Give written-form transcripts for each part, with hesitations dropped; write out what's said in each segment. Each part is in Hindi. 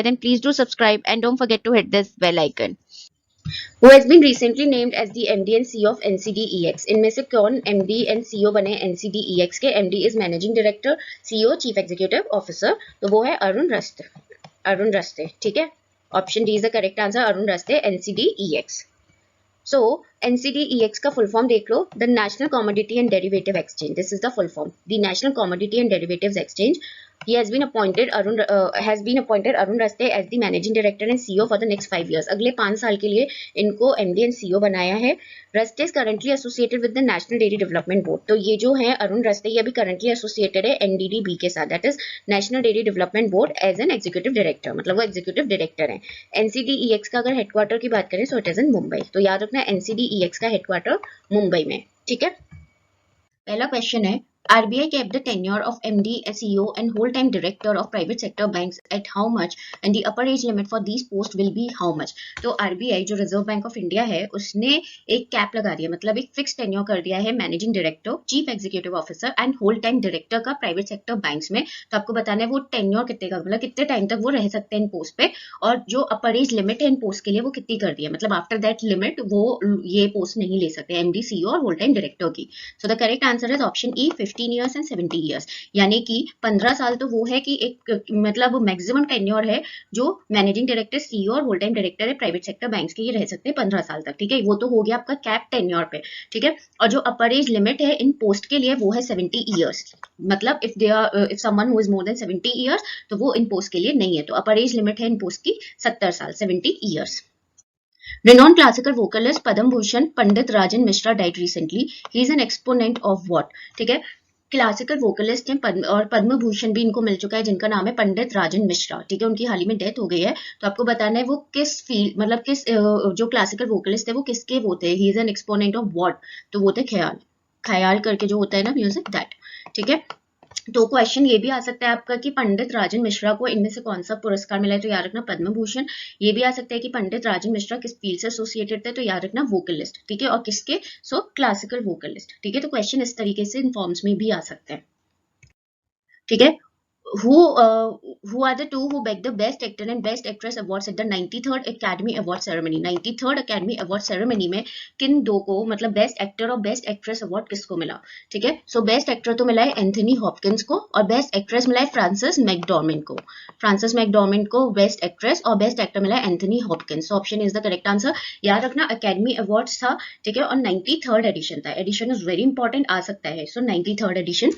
then please do subscribe and don't forget to hit this bell icon. Who has been recently named as the MD and CEO of NCDEX? इनमें से कौन MD and CEO बने NCDEX के? MD is Managing Director, CEO Chief Executive Officer, तो वो है अरुण रस्ते. अरुण रस्ते, ठीक है. Option D is the correct answer, Arun Raste, NCDEX. So NCDEX का फुल फॉर्म देख लो, the national commodity and derivative exchange. This is the full form, the national commodity and derivatives exchange. He has been appointed Arun Raste as the managing director and CEO for the next 5 years. अगले 5 साल के लिए इनको MD and CEO बनाया है. Raste is currently associated with the National Dairy Development Board. तो ये जो है अरुण रस्ते, ये अभी currently associated है NDDB के साथ, that is National Dairy Development Board, as an executive director. मतलब वो executive director है. NCDEX का अगर headquarter की बात करें so it is in Mumbai. तो याद रखना NCDEX का headquarter मुंबई में, ठीक है. पहला क्वेश्चन है, RBI kept the tenure of MD, CEO and whole-time director of private sector banks at how much and the upper age limit for these posts will be how much? तो RBI जो रिजर्व बैंक ऑफ इंडिया है उसने एक कैप लगा दिया, मतलब एक फिक्स टेन्योर कर दिया है managing director, chief executive officer and whole time director का प्राइवेट सेक्टर बैंक्स में. तो आपको बताना है वो टेन्योर कितने का, मतलब कितने टाइम तक वो रह सकते हैं इन पोस्ट पे, और जो अपर एज लिमिट है इन पोस्ट के लिए वो कितनी कर दी है, मतलब आफ्टर दैट लिमिट वो ये पोस्ट नहीं ले सकते MD, CEO और होल टाइम डायरेक्टर की. So the correct answer is option E, 15 years and 70 years. यानी कि 15 साल तो वो है कि एक मतलब मैक्सिमम टेन्योर है जो मैनेजिंग डायरेक्टर, CEO और होल टाइम डायरेक्टर है प्राइवेट सेक्टर बैंक्स के, ये रह सकते हैं 15 साल तक, ठीक है. वो तो हो गया आपका कैप टेन्योर पे, ठीक है. और जो अपर एज लिमिट है इन पोस्ट के लिए वो है 70 years. मतलब if someone who is more than 70 years तो वो इन पोस्ट के लिए नहीं है. तो अपर एज लिमिट है इन पोस्ट की 70 साल, 70 years. Renowned classical vocalist Padma Bhushan Pandit Rajan Mishra died recently. He is an exponent of what? ठीक है, क्लासिकल वोकलिस्ट हैं और पद्म भूषण भी इनको मिल चुका है जिनका नाम है पंडित राजन मिश्रा, ठीक है. उनकी हाल ही में डेथ हो गई है. तो आपको बताना है वो किस फील्ड, मतलब किस जो क्लासिकल वोकलिस्ट है वो किसके वो थे. He is an exponent of what? तो वो थे ख्याल, ख्याल करके जो होता है ना म्यूजिक, दैट, ठीक है. तो क्वेश्चन ये भी आ सकता है आपका कि पंडित राजन मिश्रा को इनमें से कौन सा पुरस्कार मिला है. तो याद रखना पद्म भूषण. ये भी आ सकता है कि पंडित राजन मिश्रा किस फील्ड से एसोसिएटेड थे. तो याद रखना वोकलिस्ट, ठीक है. और किसके? सो क्लासिकल वोकलिस्ट, ठीक है. तो क्वेश्चन इस तरीके से इन फॉर्म्स में भी आ सकते हैं, ठीक है. Who are the two who bagged the Best Actor and Best Actress awards at the 93rd Academy Award Ceremony? 93rd Academy Award Ceremony में किन दो को, मतलब बेस्ट एक्टर और बेस्ट एक्ट्रेस अवार्ड किसको मिला, ठीक है. सो बेस्ट एक्टर तो मिला है एंथनी हॉपकिंस को और बेस्ट एक्ट्रेस मिला है फ्रांसिस मैकडॉर्मेंट को. फ्रांसिस मैकडॉर्मेंट को बेस्ट एक्ट्रेस और बेस्ट एक्टर मिला है Anthony Hopkins. Option is the correct answer. याद रखना अकेडमी अवार्ड्स था, ठीक है, और 93rd एडिशन था. एडिशन इज वेरी इंपॉर्टेंट, आ सकता है. सो 93rd एडिशन.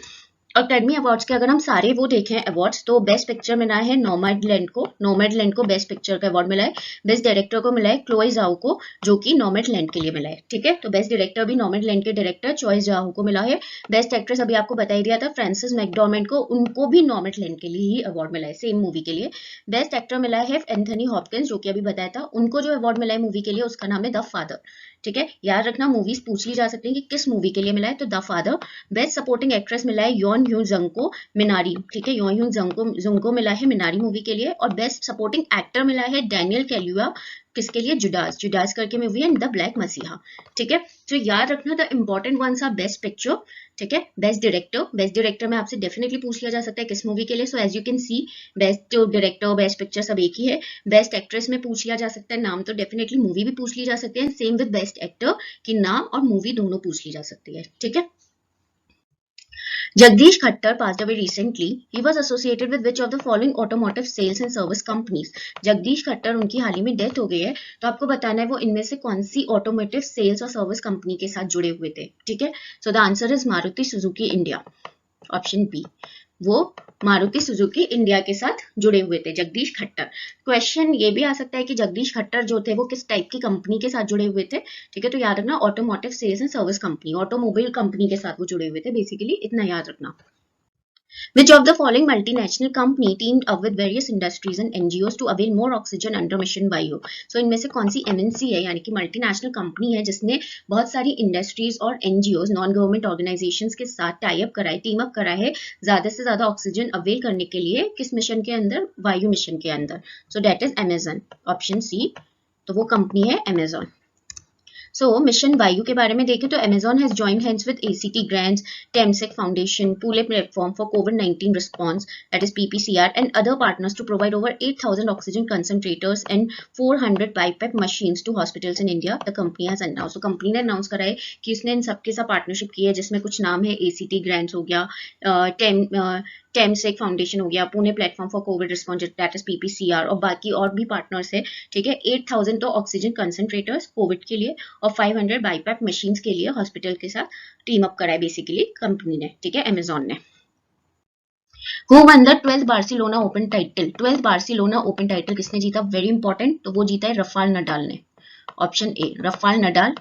अकेडमी अवार्ड्स के अगर हम सारे वो देखें अवार्ड्स, तो बेस्ट पिक्चर मिला है नोमैडलैंड को बेस्ट पिक्चर का अवार्ड मिला है. बेस्ट डायरेक्टर को मिला है क्लोई जाओ को, जो कि नोमैडलैंड के लिए मिला है, ठीक है. तो बेस्ट डायरेक्टर भी नोमैडलैंड के डायरेक्टर चॉइस जाओ को मिला है. बेस्ट एक्ट्रेस अभी आपको बता ही दिया था, फ्रांसिस मैकडॉर्मेंट को, उनको भी नोमैडलैंड के लिए ही अवार्ड मिला है, सेम मूवी के लिए. बेस्ट एक्टर मिला है एंथनी हॉपकिंस, जो कि अभी बताया था. उनको जो अवार्ड मिला है मूवी के लिए उसका नाम है द फादर, ठीक है. याद रखना मूवीज पूछ ली जा सकती है कि किस मूवी के लिए मिला है, तो the father. Best supporting actress मिला है योन ह्यू जंग को, मिनारी, ठीक है. योन ह्यू जंग को मिला है मिनारी मूवी के लिए. और बेस्ट सपोर्टिंग एक्टर मिला है डैनियल कैलुआ, किसके लिए? जुडास करके मूवी है, द ब्लैक मसीहा, ठीक है. तो याद रखना the important ones are best picture, ठीक है. बेस्ट डायरेक्टर में आपसे डेफिनेटली पूछ लिया जा सकता है किस मूवी के लिए. So as you can see best director best picture सब एक ही है. बेस्ट एक्ट्रेस में पूछ लिया जा सकता है नाम, तो डेफिनेटली मूवी भी पूछ ली जा सकती है. सेम विद बेस्ट एक्टर की नाम और मूवी दोनों पूछ ली जा सकती है, ठीक है. Jagdish Khattar passed away recently. He was associated with which of the following automotive sales and service companies? Jagdish Khattar उनकी हाल ही में डेथ हो गई है. तो आपको बताना है वो इनमें से कौन सी ऑटोमोटिव सेल्स और सर्विस कंपनी के साथ जुड़े हुए थे, ठीक है. So the answer is Maruti Suzuki India, option B. वो मारुति सुजुकी इंडिया के साथ जुड़े हुए थे जगदीश खट्टर. क्वेश्चन ये भी आ सकता है कि जगदीश खट्टर जो थे वो किस टाइप की कंपनी के साथ जुड़े हुए थे, ठीक है. तो याद रखना automotive sales and service company, automobile company के साथ वो जुड़े हुए थे बेसिकली, इतना याद रखना. Which of the following multinational company teamed up with various industries and NGOs to avail more oxygen under Mission Vayu? So इनमें से कौन सी MNC है, यानी कि मल्टीनेशनल कंपनी है जिसने बहुत सारी इंडस्ट्रीज और NGOs, नॉन गवर्नमेंट ऑर्गेनाइजेशंस के साथ टाई अप करा है, टीम अप करा है ज्यादा से ज्यादा ऑक्सीजन अवेल करने के लिए, किस मिशन के अंदर? वायु मिशन के अंदर. So that is Amazon, option C. तो वो कंपनी है अमेजन. सो मिशन वायु के बारे में देखें तो Amazon has joined hands with ACT Grants, Temsec Foundation, Pule Platform for COVID-19 Response, that is PPCR, and other partners to provide over 8,000 oxygen concentrators and 400 BiPAP machines to hospitals in India. The company has announced. So company ने अनाउंस करा है कि इसने इन सबके साथ पार्टनरशिप की है, जिसमें कुछ नाम है ACT Grants हो गया, टेमसेक फाउंडेशन हो गया, Pune platform for Covid response that is PPCR, और बाकी और भी पार्टनर्स है। ठीक है, 8,000 तो ऑक्सीजन कंसंट्रेटर्स कोविड के लिए और 500 बाईपैप मशीन्स के लिए हॉस्पिटल के साथ टीम अप करा है बेसिकली कंपनी ने। ठीक है, अमेजॉन ने। Who won the 12th Barcelona open title? 12th Barcelona open title किसने जीता? वेरी इंपॉर्टेंट, तो वो जीता है रफाल नडाल ने। Option A Rafael Nadal.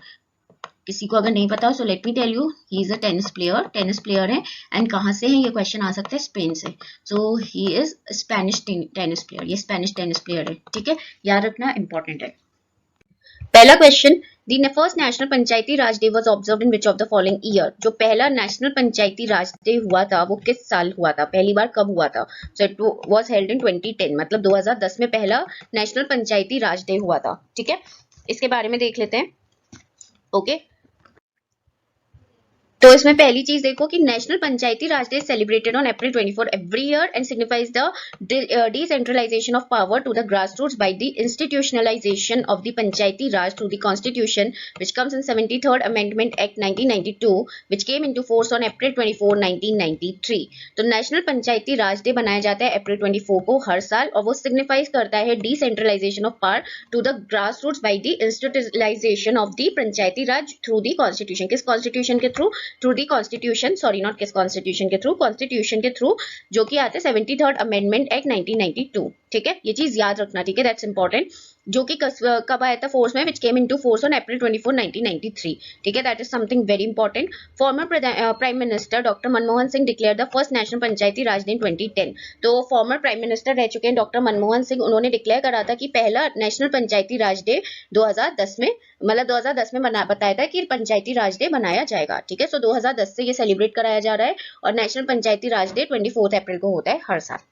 किसी को अगर नहीं पता, so let me tell you, he is a tennis player है। एंड कहाँ से है ये क्वेश्चन आ सकता है? स्पेन से। So he is Spanish tennis player, ये स्पेनिश टेनिस प्लेयर है। ठीक है, याद रखना, इंपॉर्टेंट है। पहला question, the first national Panchayati Raj day was observed in which of the following year? जो पहला नेशनल पंचायती राज डे हुआ था वो किस साल हुआ था? पहली बार कब हुआ था? सो इट वाज हेल्ड इन 2010, मतलब 2010 में पहला नेशनल पंचायती राज डे हुआ था। ठीक है, इसके बारे में देख लेते हैं। ओके, तो इसमें पहली चीज देखो कि national Panchayati Raj day celebrated on April 24 every year and signifies the decentralisation of power to the grassroots by the institutionalisation of the Panchayati Raj through the constitution which comes in 73rd amendment act 1992 which came into force on April 24, 1993। तो नेशनल पंचायती राज डे बनाया जाता है April 24 को हर साल, और वो सिग्निफाइज करता है decentralisation of power to the grassroots by the institutionalisation of the Panchayati Raj through the constitution. किस कॉन्स्टिट्यूशन के through? Through the constitution, sorry not किस कॉन्स्टिट्यूशन के थ्रू, कॉन्स्टिट्यूशन के थ्रू, जो कि आते हैं 73rd अमेंडमेंट एक्ट 1992। ठीक है, ये चीज याद रखना। ठीक है, दैट्स इंपॉर्टेंट। जो कि कब आया था फोर्स में? Which came into force on April 24, 1993। ठीक है, that is something very important. Former prime minister doctor Manmohan Singh declare the first national Panchayati Raj day in 2010। तो फॉर्मर प्राइम मिनिस्टर रह चुके हैं डॉक्टर मनमोहन सिंह, उन्होंने डिक्लेयर करा था कि पहला नेशनल पंचायती राज डे 2010 में, मतलब 2010 में बताया था कि पंचायती राज डे बनाया जाएगा। ठीक है, सो 2010 से ये सेलिब्रेट कराया जा रहा है, और नेशनल पंचायती राज डे 24 अप्रैल को होता है हर साल।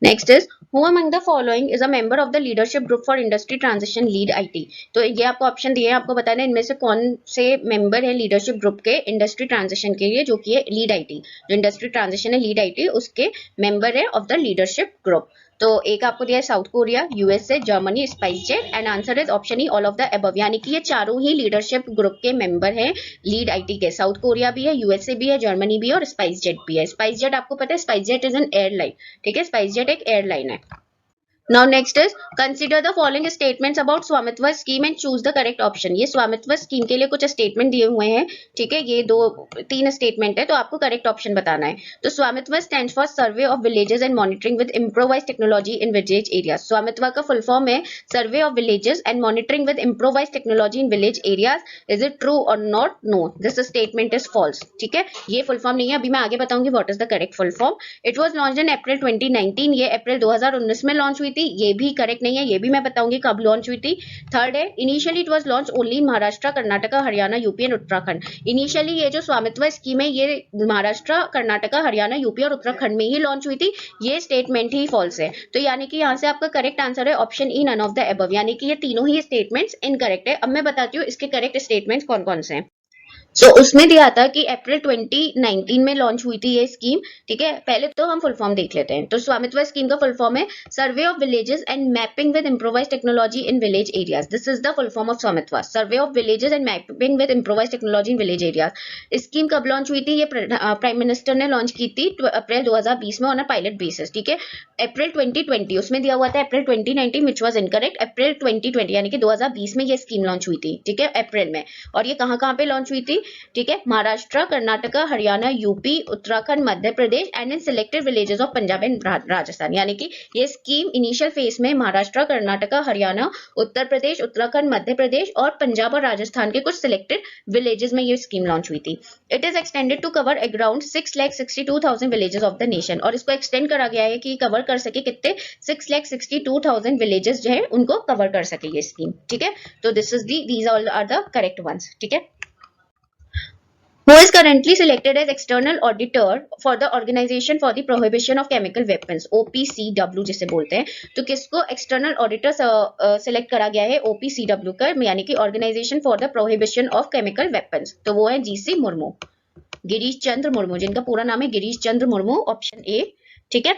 Next is, who among the following is a member of the leadership group for industry transition lead IT? तो ये आपको ऑप्शन दिए हैं, आपको बताना है इनमें से कौन से मेंबर है लीडरशिप ग्रुप के इंडस्ट्री ट्रांजिशन के लिए, जो कि है लीड IT। जो इंडस्ट्री ट्रांजिशन है लीड IT, उसके मेंबर है ऑफ द लीडरशिप ग्रुप। तो एक आपको दिया है south Korea, USA, Germany, SpiceJet, and answer is option E all of the above, यानी कि ये चारों ही लीडरशिप ग्रुप के मेंबर हैं लीड आईटी के। साउथ कोरिया भी है, यूएसए भी है, जर्मनी भी है, और स्पाइसजेट भी है। स्पाइसजेट आपको पता है, स्पाइसजेट इज एन एयरलाइन। ठीक है, स्पाइसजेट एक एयरलाइन है। Now next is, consider the following statements about स्वामित्व scheme and choose the correct option। ये स्वामित्व स्कीम के लिए कुछ स्टेटमेंट दिए हुए हैं। ठीक है, ये 3 स्टेटमेंट है, तो आपको करेक्ट ऑप्शन बताना है। तो Svamitva stands for survey of villages and monitoring with improvise technology in village areas. Svamitva का फुल फॉर्म है survey of villages and monitoring with improvise technology in village areas. Is it true और not? No, this statement is false. ठीक है, ये फुल फॉर्म नहीं है, अभी मैं आगे बताऊंगी what is the correct full form. It was launched in April 2019, ये अप्रैल 2019 में लॉन्च हुई थी, ये भी करेक्ट नहीं है, ये भी मैं बताऊंगी कब लॉन्च हुई थी। थर्ड है, initially it was launch only in Maharashtra, Karnataka, Haryana, UP and Uttarakhand. Initially ये जो स्वामित्व स्कीम है ये महाराष्ट्र, कर्नाटका, हरियाणा, यूपी और उत्तराखंड में ही लॉन्च हुई थी। ये स्टेटमेंट ही फॉल्स है, तो यानी कि यहाँ से आपका करेक्ट आंसर है option E none of the above, यानी कि ये तीनों ही स्टेटमेंट्स इनकरेक्ट है। अब मैं बताती हूँ इसके करेक्ट स्टेटमेंट्स कौन कौन से हैं। सो उसमें दिया था कि अप्रैल 2019 में लॉन्च हुई थी ये स्कीम। ठीक है, पहले तो हम फुल फॉर्म देख लेते हैं। तो स्वामित्व स्कीम का फुल फॉर्म है survey of villages and mapping with improvise technology in village areas. This is the full form of Svamitva, survey of villages and mapping with improvise technology in village areas. Scheme कब लॉन्च हुई थी? ये प्राइम मिनिस्टर ने लॉन्च की थी अप्रैल 2020 में ऑन अ पायलट बेसिस। ठीक है, अप्रैल 2020 उसमें दिया हुआ था, अप्रैल 2019 विच वॉज इनकरेक्ट। अप्रैल 2020 यानी कि 2020 में ये स्कीम लॉन्च हुई थी। ठीक है, अप्रैल में। और ये कहाँ कहाँ पे लॉन्च हुई थी? ठीक है, Maharashtra, Karnataka, Haryana, UP, Uttarakhand, Madhya Pradesh and in selected villages of Punjab and Rajasthan. यानी कि ये स्कीम इनिशियल फेज में महाराष्ट्र, कर्नाटका, हरियाणा, उत्तर प्रदेश, उत्तराखंड, मध्य प्रदेश और पंजाब और राजस्थान के कुछ सिलेक्टेड विलेजेस में ये स्कीम लॉन्च हुई थी। It is extended to cover around 6,62,000 villages of the nation. और इसको एक्सटेंड करा गया है कि कवर कर सके कितने? 6,62,000 विलेजेस जो है उनको कवर कर सके ये स्कीम। ठीक है, तो this is these all are the correct ones. ठीक है, Who is currently selected as external auditor for the Organization for the Prohibition of Chemical Weapons, OPCW जिसे बोलते हैं, तो किसको एक्सटर्नल ऑडिटर सेलेक्ट करा गया है OPCW का, यानी कि organisation for the prohibition of chemical weapons, तो वो है GC मुर्मू, गिरीश चंद्र मुर्मू, जिनका पूरा नाम है गिरीश चंद्र मुर्मू, ऑप्शन ए। ठीक है।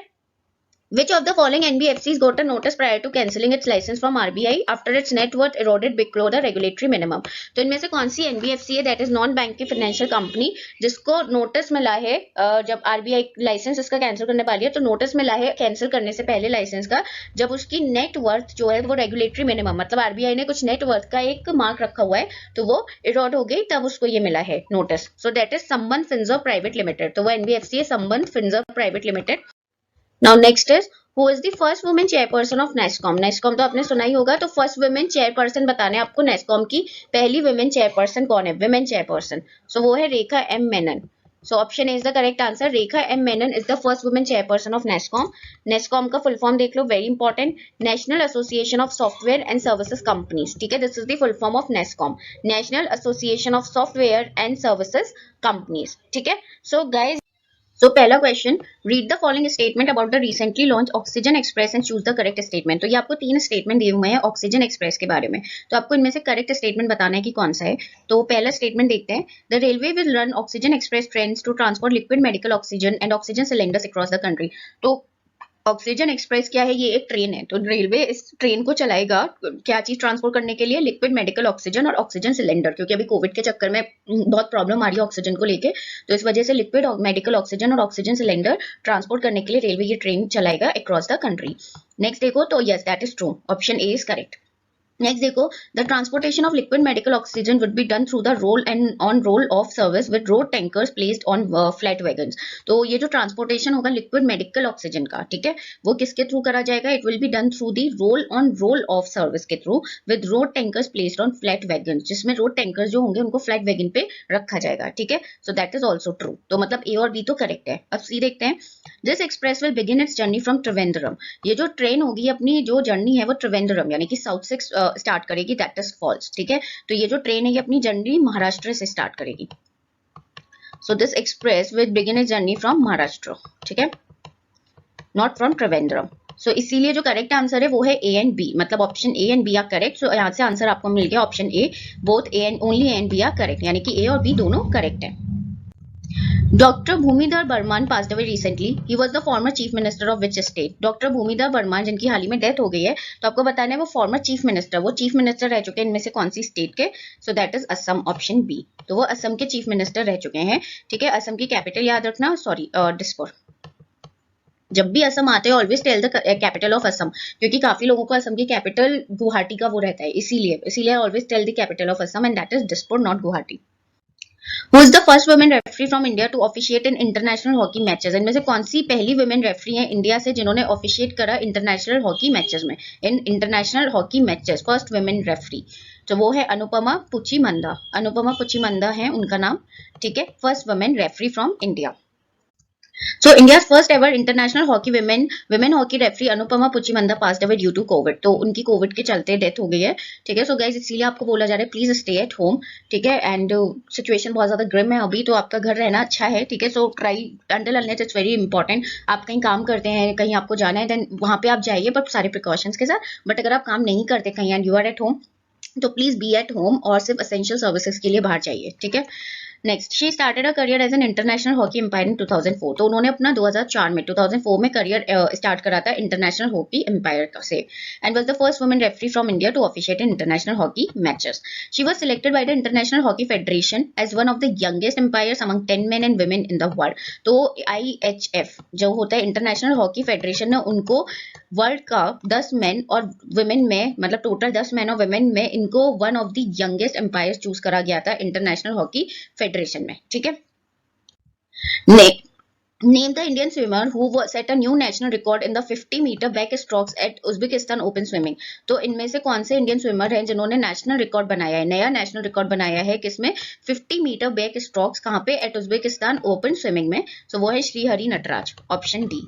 Which of the following NBFCs got a notice prior to cancelling its license from RBI after its net worth eroded below the regulatory minimum? तो इनमें से कौन सी NBFC है, that is non banking financial company, जिसको नोटिस मिला है जब RBI लाइसेंस इसका कैंसिल करने वाली है, तो नोटिस मिला है कैंसिल करने से पहले लाइसेंस का, जब उसकी नेट वर्थ जो है वो रेगुलेटरी मिनिमम, मतलब RBI ने कुछ नेट वर्थ का एक मार्क रखा हुआ है, तो वो इरोड हो गई, तब उसको ये मिला है नोटिस। सो दैट इज संबंध फिनसर्व प्राइवेट लिमिटेड, तो वो NBFC है संबंध Finserv private limited. Now next is who is the first women chairperson of NASSCOM. NASSCOM तो आपने सुना ही होगा, तो फर्स्ट वुमेन चेयरपर्सन बताने आपको नेस्कॉम की पहली वुमेन चेयरपर्सन कौन है, वुमेन चेयरपर्सन, सो वो है Rekha M Menon. So option is the correct answer, Rekha M Menon is the first women chairperson of NASSCOM. NASSCOM का फुल फॉर्म देख लो, very important, national association of software and services companies. ठीक है, this is the full form of NASSCOM, national association of software and services companies. ठीक है, सो गाइज, तो पहला question, read the following statement about the recently launch oxygen express and choose the correct statement. तो ये आपको 3 स्टेटमेंट दिए हुए हैं ऑक्सीजन एक्सप्रेस के बारे में, तो आपको इनमें से करेक्ट स्टेटमेंट बताना है कि कौन सा है। तो पहला स्टेटमेंट देखते हैं, the railway will run oxygen express trains to transport liquid medical oxygen and oxygen cylinders across the country. तो ऑक्सीजन एक्सप्रेस क्या है, ये एक ट्रेन है, तो रेलवे इस ट्रेन को चलाएगा क्या चीज ट्रांसपोर्ट करने के लिए, लिक्विड मेडिकल ऑक्सीजन और ऑक्सीजन सिलेंडर, क्योंकि अभी कोविड के चक्कर में बहुत प्रॉब्लम आ रही है ऑक्सीजन को लेके, तो इस वजह से लिक्विड मेडिकल ऑक्सीजन और ऑक्सीजन सिलेंडर ट्रांसपोर्ट करने के लिए रेलवे ये ट्रेन चलाएगा अक्रॉस द कंट्री। नेक्स्ट देखो, तो yes that is true, option A is correct. Next देखो, the transportation of liquid medical oxygen would be done through the roll and on roll of service with road tankers placed on flat wagons. तो ये जो ट्रांसपोर्टेशन होगा लिक्विड मेडिकल ऑक्सीजन का, ठीक है, वो किसके थ्रू करा जाएगा, it will be done through the roll on roll of service के through with road tankers placed on flat wagons, जिसमें रोड टैंकर्स जो होंगे उनको फ्लैट वैगन पे रखा जाएगा। ठीक है, so that is also true, तो मतलब ए और बी तो करेक्ट है। अब सी देखते हैं, this express will begin it's journey from Trivandrum. ये जो ट्रेन होगी अपनी जो जर्नी है वो त्रिवेंद्रम यानी कि साउथ से स्टार्ट करेगी, दैट इज फॉल्स। ठीक है, तो ये जो ट्रेन है ये अपनी जर्नी महाराष्ट्र से स्टार्ट करेगी, so this express will begin it's journey from Maharashtra, ठीक है, नॉट फ्रॉम त्रिवेंद्रम। सो इसीलिए जो करेक्ट आंसर है वो है ए एंड बी, मतलब option A and B are correct. So यहाँ से आंसर आपको मिल गया option A, both A and only A and B are correct, यानी कि ए और बी दोनों करेक्ट है। Doctor Bhumidhar Barman passed away recently, he was the former chief minister of which state. Doctor Bhumidhar Barman जिनकी हाल ही में डेथ हो गई है, तो आपको बताना है वो फॉर्मर चीफ मिनिस्टर, वो चीफ मिनिस्टर रह चुके हैं इनमें से कौन सी स्टेट के, so that is Assam, option B. तो वो असम के चीफ मिनिस्टर रह चुके हैं। ठीक है, असम की कैपिटल याद रखना, सॉरी दिसपुर। जब भी असम आते हैं always tell the capital of Assam, क्योंकि काफी लोगों को असम की कैपिटल गुवाहाटी का वो रहता है, इसीलिए always tell the capital of Assam and that is Dispur, not Guwahati. Who is the first women referee from India to officiate in international hockey matches? इनमें से कौन सी पहली women referee है इंडिया से जिन्होंने officiate करा international hockey matches में, in international hockey matches first women referee, तो वो है अनुपमा पुचीमंदा। अनुपमा पुचीमंदा है उनका नाम, ठीक है, first women referee from India. So India's first ever international hockey women hockey referee Anupama Puchimanda passed away due to COVID, तो उनकी कोविड के चलते डेथ हो गई है। ठीक है, सो गाइज इसीलिए आपको बोला जा रहा है प्लीज स्टे एट होम, ठीक है, एंड सिचुएशन बहुत ज्यादा ग्रिम है अभी, तो आपका घर रहना अच्छा है। ठीक है, so try until unless it's very important, आप कहीं काम करते हैं, कहीं आपको जाना है, देन वहां पे आप जाइए बट सारे प्रिकॉशंस के साथ। बट अगर आप काम नहीं करते कहीं and you are at home, तो प्लीज बी एट होम और सिर्फ एसेंशियल सर्विसेज के लिए बाहर जाइए। ठीक है, next, she started a career as an international hockey umpire in 2004, तो उन्होंने अपना 2004 में करियर स्टार्ट करा था इंटरनेशनल हॉकी एम्पायर से, and was the first women referee from India to officiate in international hockey matches. She was selected by the international hockey federation as one of the youngest umpires among 10 men and women in the world। तो IHF जो होता है इंटरनेशनल हॉकी फेडरेशन ने उनको वर्ल्ड का 10 men और women में, मतलब टोटल 10 men और women में इनको one of the youngest umpires choose करा गया था इंटरनेशनल हॉकी फेडरेशन में। ठीक है, Name the Indian swimmer who set a new national record in the 50-meter backstrokes at Uzbekistan Open Swimming। तो इनमें से कौन से इंडियन स्विमर हैं जिन्होंने नेशनल रिकॉर्ड बनाया है, नया नेशनल रिकॉर्ड बनाया है, किसमें, 50 मीटर बैक स्ट्रोक्स, कहाँ पे, एट उज्बेकिस्तान ओपन स्विमिंग में। सो वो है श्रीहरि नटराज, ऑप्शन डी।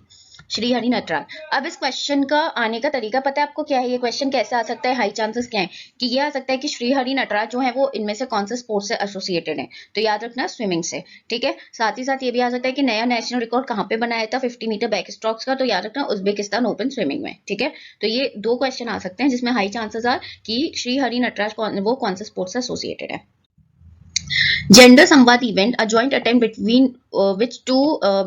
श्री हरि नटराज। अब इस क्वेश्चन का आने का तरीका पता है आपको क्या है? ये क्वेश्चन कैसे आ सकता है? हाई चांसेस क्या है कि ये आ सकता है कि श्री हरि नटराज जो है वो इनमें से कौन से स्पोर्ट्स से एसोसिएटेड है, तो याद रखना स्विमिंग से, ठीक है। साथ ही साथ ये भी आ सकता है कि नया नेशनल रिकॉर्ड कहाँ पे बनाया था 50 मीटर बैक स्ट्रोक्स का, तो याद रखना उज्बेकिस्तान ओपन स्विमिंग में, ठीक है। तो ये 2 क्वेश्चन आ सकते हैं जिसमें हाई चांसेस आर कि श्री हरि नटराज वो कौन से स्पोर्ट्स से एसोसिएटेड है। Gender Samvad event, a joint attempt between which two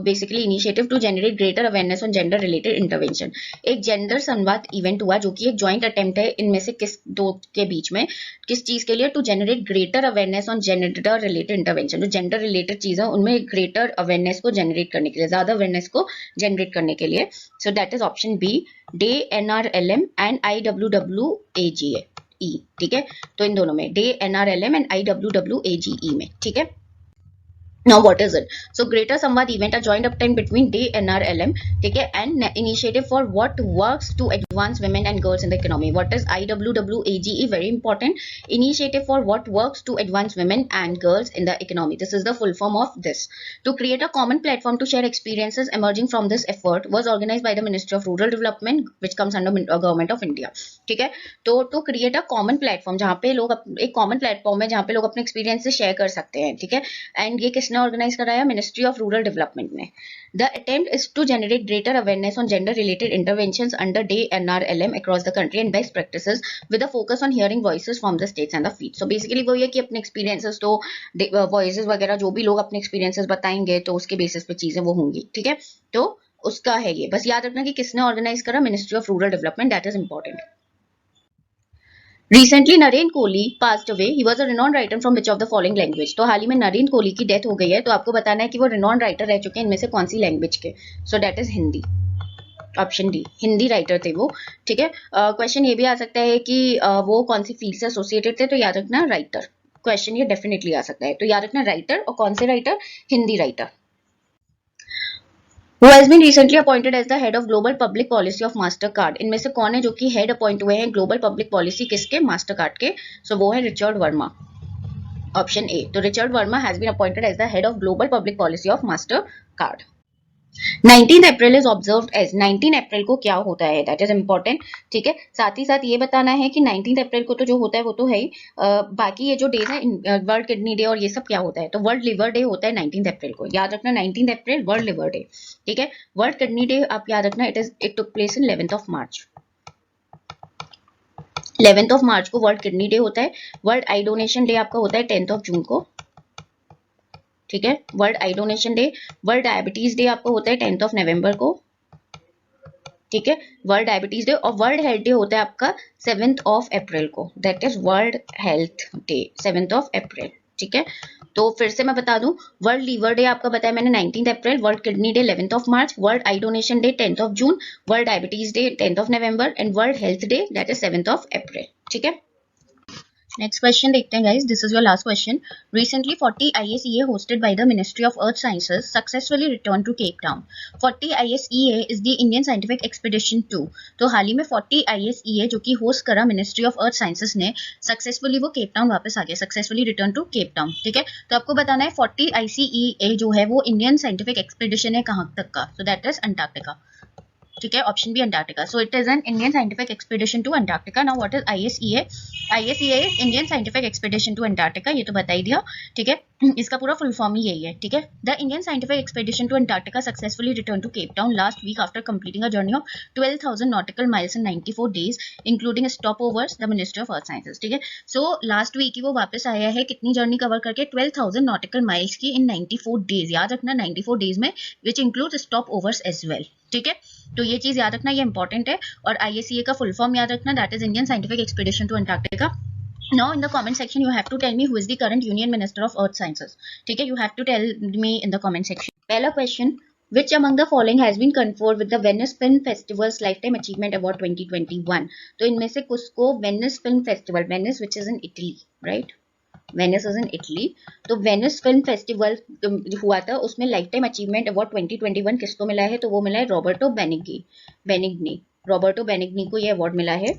basically initiative to generate greater awareness on gender related intervention. एक जेंडर संवाद इवेंट हुआ जो कि एक जॉइंट अटेम्प्ट है इनमें से किस दो के बीच में, किस चीज के लिए? To generate greater awareness on gender related intervention. जो जेंडर रिलेटेड चीज है उनमें ग्रेटर अवेयरनेस को जनरेट करने के लिए, ज्यादा अवेयरनेस को जनरेट करने के लिए। So that is option B, DAY NRLM and IWWAGA E, ठीक है। तो इन दोनों में, डे NRLM एंड IWWAGE में, ठीक है। Now what is it? So Greater Samvad event, a joint attempt between DAY NRLM, ठीक है, and initiative for what works to advance women and girls in the economy. What is IWWAGE? Very important. Initiative for what works to advance women and girls in the economy. This is the full form of this. To create a common platform to share experiences emerging from this effort was organized by the Ministry of Rural Development, which comes under Government of India. ठीक है। तो to create a common platform, जहाँ पे लोग एक common platform है जहाँ पे लोग अपने experiences share कर सकते हैं, ठीक है। एंड ये किसने ऑर्गेनाइज कराया? मिनिस्ट्री ऑफ रूरल डेवलपमेंट ने। The attempt is to generate greater awareness on gender related interventions under DAY NRLM across the country and best practices with a focus on hearing voices from the states and the field. So basically वो ये कि अपने एक्सपीरियंसेस, तो वॉइसेस वगैरह जो भी लोग अपने एक्सपीरियंसेस बताएंगे तो उसके बेसिस पे चीजें वो होंगी, ठीक है। तो उसका है ये, बस याद रखना कि किसने ऑर्गेनाइज करा? Ministry of rural development, that is important. Recently, Naren Kohli passed away. He was a renowned writer from which of the following language? तो हाल ही में नरेन कोहली की डेथ हो गई है, तो आपको बताना है कि वो renowned राइटर रह चुके हैं इनमें से कौन सी लैंग्वेज के। So that is Hindi, option D, Hindi writer थे वो, ठीक है। क्वेश्चन ये भी आ सकता है कि वो कौन सी फील्ड से एसोसिएटेड थे, तो याद रखना राइटर। क्वेश्चन ये डेफिनेटली आ सकता है, तो याद रखना राइटर, और कौन से writer? Hindi writer. Who has been recently appointed as the head of global public policy of Mastercard? इनमें से कौन है जो कि हेड अपॉइंट हुए हैं ग्लोबल पब्लिक पॉलिसी किसके? मास्टरकार्ड के। सो वो है रिचर्ड वर्मा, ऑप्शन ए। तो Richard Verma has been appointed as the head of global public policy of Mastercard. 19 April is observed as, 19 अप्रैल को क्या होता है? दैट इज इंपॉर्टेंट, ठीक है। साथ ही साथ ये बताना है कि 19 अप्रैल को तो जो होता है वो तो है ही, बाकी ये जो डेज है वर्ल्ड किडनी डे और ये सब क्या होता है? तो वर्ल्ड लिवर डे होता है 19 अप्रैल को, याद रखना 19 अप्रैल वर्ल्ड लिवर डे, ठीक है। वर्ल्ड किडनी डे आप याद रखना, it took place in 11th of March. 11th of मार्च को वर्ल्ड किडनी डे होता है। वर्ल्ड आई डोनेशन डे आपका होता है 10th ऑफ जून को, ठीक है, world eye donation day. World diabetes day आपको होता है 10th ऑफ नवंबर को, ठीक है, वर्ल्ड डायबिटीज डे। और वर्ल्ड हेल्थ डे होता है आपका 7th ऑफ अप्रैल को, that is world health day, 7th of April, ठीक है। तो फिर से मैं बता दूं, वर्ल्ड लीवर डे आपका बताया मैंने 19 April, world kidney day 11th of March, world eye donation day 10th of June, world diabetes day 10th of November and world health day that is 7th of April, ठीक है। नेक्स्ट क्वेश्चन देखते हैं guys, this is your last question. Recently 40 ISEA hosted by the Ministry of Earth Sciences successfully returned to Cape Town. 40 ISEA is the Indian Scientific Expedition 2. तो हाल ही में 40 ISEA जो कि होस्ट करा मिनिस्ट्री ऑफ अर्थ साइंसेस ने, सक्सेसफुली वो केप टाउन वापस आ गया, successfully return to Cape Town, ठीक है। तो आपको बताना है 40 ICEA जो है वो इंडियन साइंटिफिक एक्सपीडिशन है कहाँ तक का? सो दैट इज अंटार्कटिका, ठीक है, option B Antarctica. So it is an Indian scientific expedition to Antarctica. Now what is ISEA? ISEA is Indian scientific expedition to Antarctica, ये तो बता ही दिया, ठीक है। इसका पूरा फुल फॉर्म ही यही है, ठीक है। The Indian scientific expedition to Antarctica successfully return to Cape Town last week after completing a journey of 12,000 nautical miles in 94 days including stopovers the ministry of earth sciences, ठीक है। सो लास्ट वीक ही वो वापस आया है, कितनी जर्नी कवर करके? 12,000 नॉटिकल माइल्स की इन 94 डेज, याद रखना 94 डेज में, which include stopovers as well, ठीक है। तो ये चीज याद रखना, ये इंपॉर्टेंट है। और ISEA का फुल फॉर्म याद रखना, that is Indian scientific expedition to Antarctica. Now in the comment section you have to tell me who is the current Union Minister of Earth Sciences, ठीक है, you have to tell me in the comment section. पहला question, which among the following has been conferred with the Venice Film Festival's Lifetime Achievement Award 2021? तो इनमें से किसको Venice film festival, Venice which is in Italy, right? Venice is in Italy, तो वेनिस फिल्म फेस्टिवल हुआ था, उसमें लाइफ टाइम अचीवमेंट अवार्ड 2021 किसको मिला है? तो वो मिला है रॉबर्टो बेनिग्नी, रॉबर्टो बेनिग्नी को ये अवार्ड मिला है।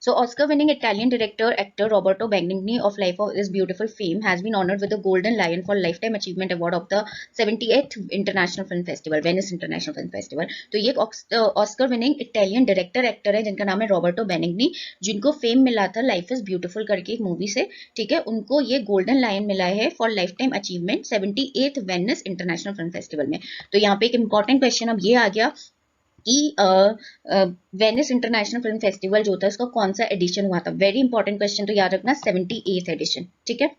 So, Oscar-winning Italian director actor Roberto Benigni of Life of His Beautiful Fame has been honored with the Golden Lion for Lifetime Achievement Award of the 78th International Film Festival, Venice International Film Festival. तो ये ऑस्कर-विनिंग इटालियन डायरेक्टर एक्टर है जिनका नाम है रॉबर्टो बेनिग्नी, जिनको फेम मिला था लाइफ इज ब्यूटीफुल करके एक मूवी से, ठीक है. उनको ये गोल्डन लायन मिला है for life time achievement 78th Venice international film festival में. तो यहाँ पे एक इंपॉर्टेंट क्वेश्चन अब ये आ गया कि वेनिस इंटरनेशनल फिल्म फेस्टिवल जो था उसका कौन सा एडिशन हुआ था. वेरी इंपॉर्टेंट क्वेश्चन, तो याद रखना 78th एडिशन, ठीक है.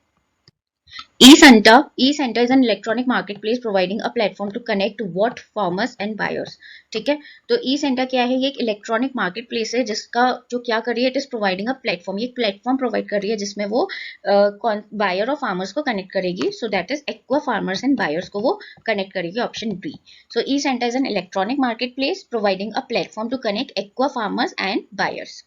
E-Center is an electronic marketplace providing a platform to connect what farmers and buyers. ठीक है, तो E-Center क्या है, ये एक इलेक्ट्रॉनिक मार्केट प्लेस है जिसका जो क्या कर रही है, it is providing a platform, ये एक प्लेटफॉर्म प्रोवाइड कर रही है जिसमें वो बायर और फार्मर्स को कनेक्ट करेगी. So that is aqua farmers and buyers को वो कनेक्ट करेगी, option B. So E-Center is an electronic marketplace providing a platform to connect aqua farmers and buyers.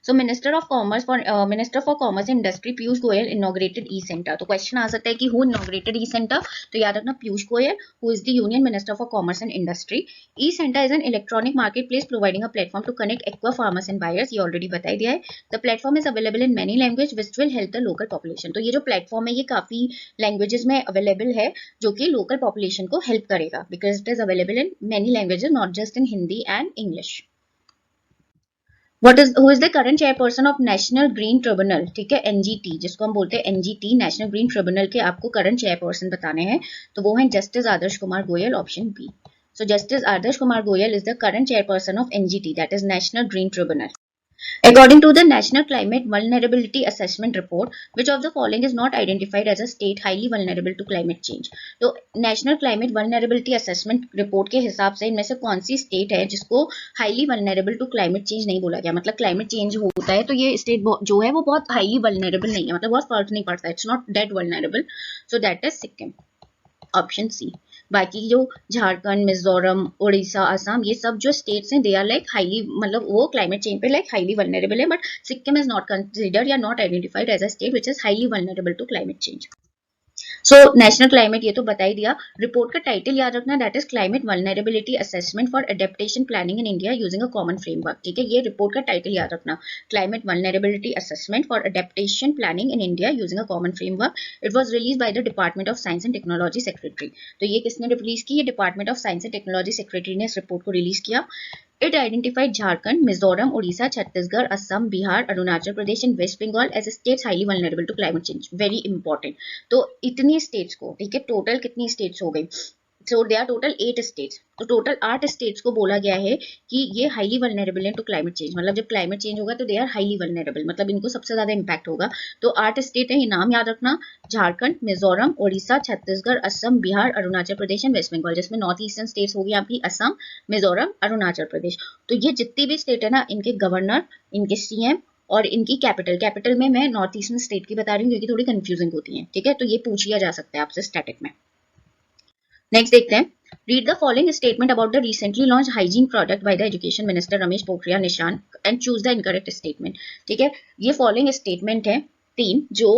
So Minister for Commerce and Industry Piyush Goyal inaugurated E-Center. तो क्वेश्चन आ सकता है कि who inaugurated E-Center, तो याद रखना Piyush Goyal, who is the Union Minister for Commerce and Industry. E-Center is an electronic marketplace providing a platform to connect aqua farmers and buyers. ये ऑलरेडी बता दिया है. The platform is available in many languages which will help the local population. तो ये जो प्लेटफॉर्म है ये काफी लैंग्वेजेस में अवेलेबल है जो कि लोकल पॉपुलेशन को हेल्प करेगा, because it is available in many languages, not just in Hindi and English. who is the current chairperson of National Green Tribunal, ठीक है, NGT, जिसको हम बोलते हैं NGT, नेशनल ग्रीन ट्रिब्यूनल के आपको करंट चेयरपर्सन बताने हैं, तो वो हैं Justice Adarsh Kumar Goel, option B. So Justice Adarsh Kumar Goel is the current chairperson of NGT, that is National Green Tribunal. According to the National Climate Vulnerability Assessment Report, which of the following is not identified as a state highly vulnerable to climate change? तो National Climate Vulnerability Assessment Report के हिसाब से इनमें से कौन सी स्टेट है जिसको highly vulnerable to climate change नहीं बोला गया, मतलब climate change होता है तो ये स्टेट जो है वो बहुत highly vulnerable नहीं है, मतलब बहुत फर्क नहीं पड़ता, it's not that vulnerable. So that is Sikkim, option C. बाकी जो झारखंड, मिजोरम, उड़ीसा, असम, ये सब जो स्टेट्स हैं दे आर लाइक हाईली, मतलब वो क्लाइमेट चेंज पे लाइक हाईली वल्नरेबल है, but Sikkim is not considered या not identified as a state which is highly vulnerable to climate change. So national climate ये तो बता ही दिया. रिपोर्ट का टाइटल याद रखना, that is climate vulnerability assessment for adaptation planning in India using a common framework, ठीक है, ये रिपोर्ट का टाइटल याद रखना, climate vulnerability assessment for adaptation planning in India using a common framework. It was release by the department of science and technology secretary. तो ये किसने रिलीज की, ये department of science and technology secretary ने इस रिपोर्ट को रिलीज किया. It identified Jharkhand, Mizoram, Odisha, Chhattisgarh, Assam, Bihar, Arunachal Pradesh and West Bengal as states highly vulnerable to climate change. Very important. तो इतनी states को, ठीक है, टोटल कितनी states हो गई, सो दे आर टोटल 8 स्टेट्स, तो टोटल 8 स्टेट्स को बोला गया है कि ये हाईली वल्नरेबल है टू क्लाइमेट चेंज, मतलब जब क्लाइमेट चेंज होगा तो दे आर हाईली वल्नरेबल, मतलब इनको सबसे ज्यादा इंपैक्ट होगा. तो 8 स्टेट है, ये नाम याद रखना, झारखंड, मिजोरम, ओडिशा, छत्तीसगढ़, असम, बिहार, अरुणाचल प्रदेश एंड वेस्ट बंगाल, जिसमें नॉर्थ ईस्टर्न स्टेट्स होगी आपकी असम, मिजोरम, अरुणाचल प्रदेश. तो ये जितनी भी स्टेट है ना, इनके गवर्नर, इनके CM और इनकी कैपिटल में मैं नॉर्थ ईस्टर्न स्टेट की बता रही हूँ क्योंकि थोड़ी कंफ्यूजिंग होती है, ठीक है, तो ये पूछ लिया जा सकता है आपसे स्टैटिक में. नेक्स्ट देखते हैं. Read the following statement about the recently launched hygiene product by the Education Minister Ramesh Pokhriyal Nishank and choose the incorrect statement. ठीक है, ये फॉलोइंग स्टेटमेंट है 3 जो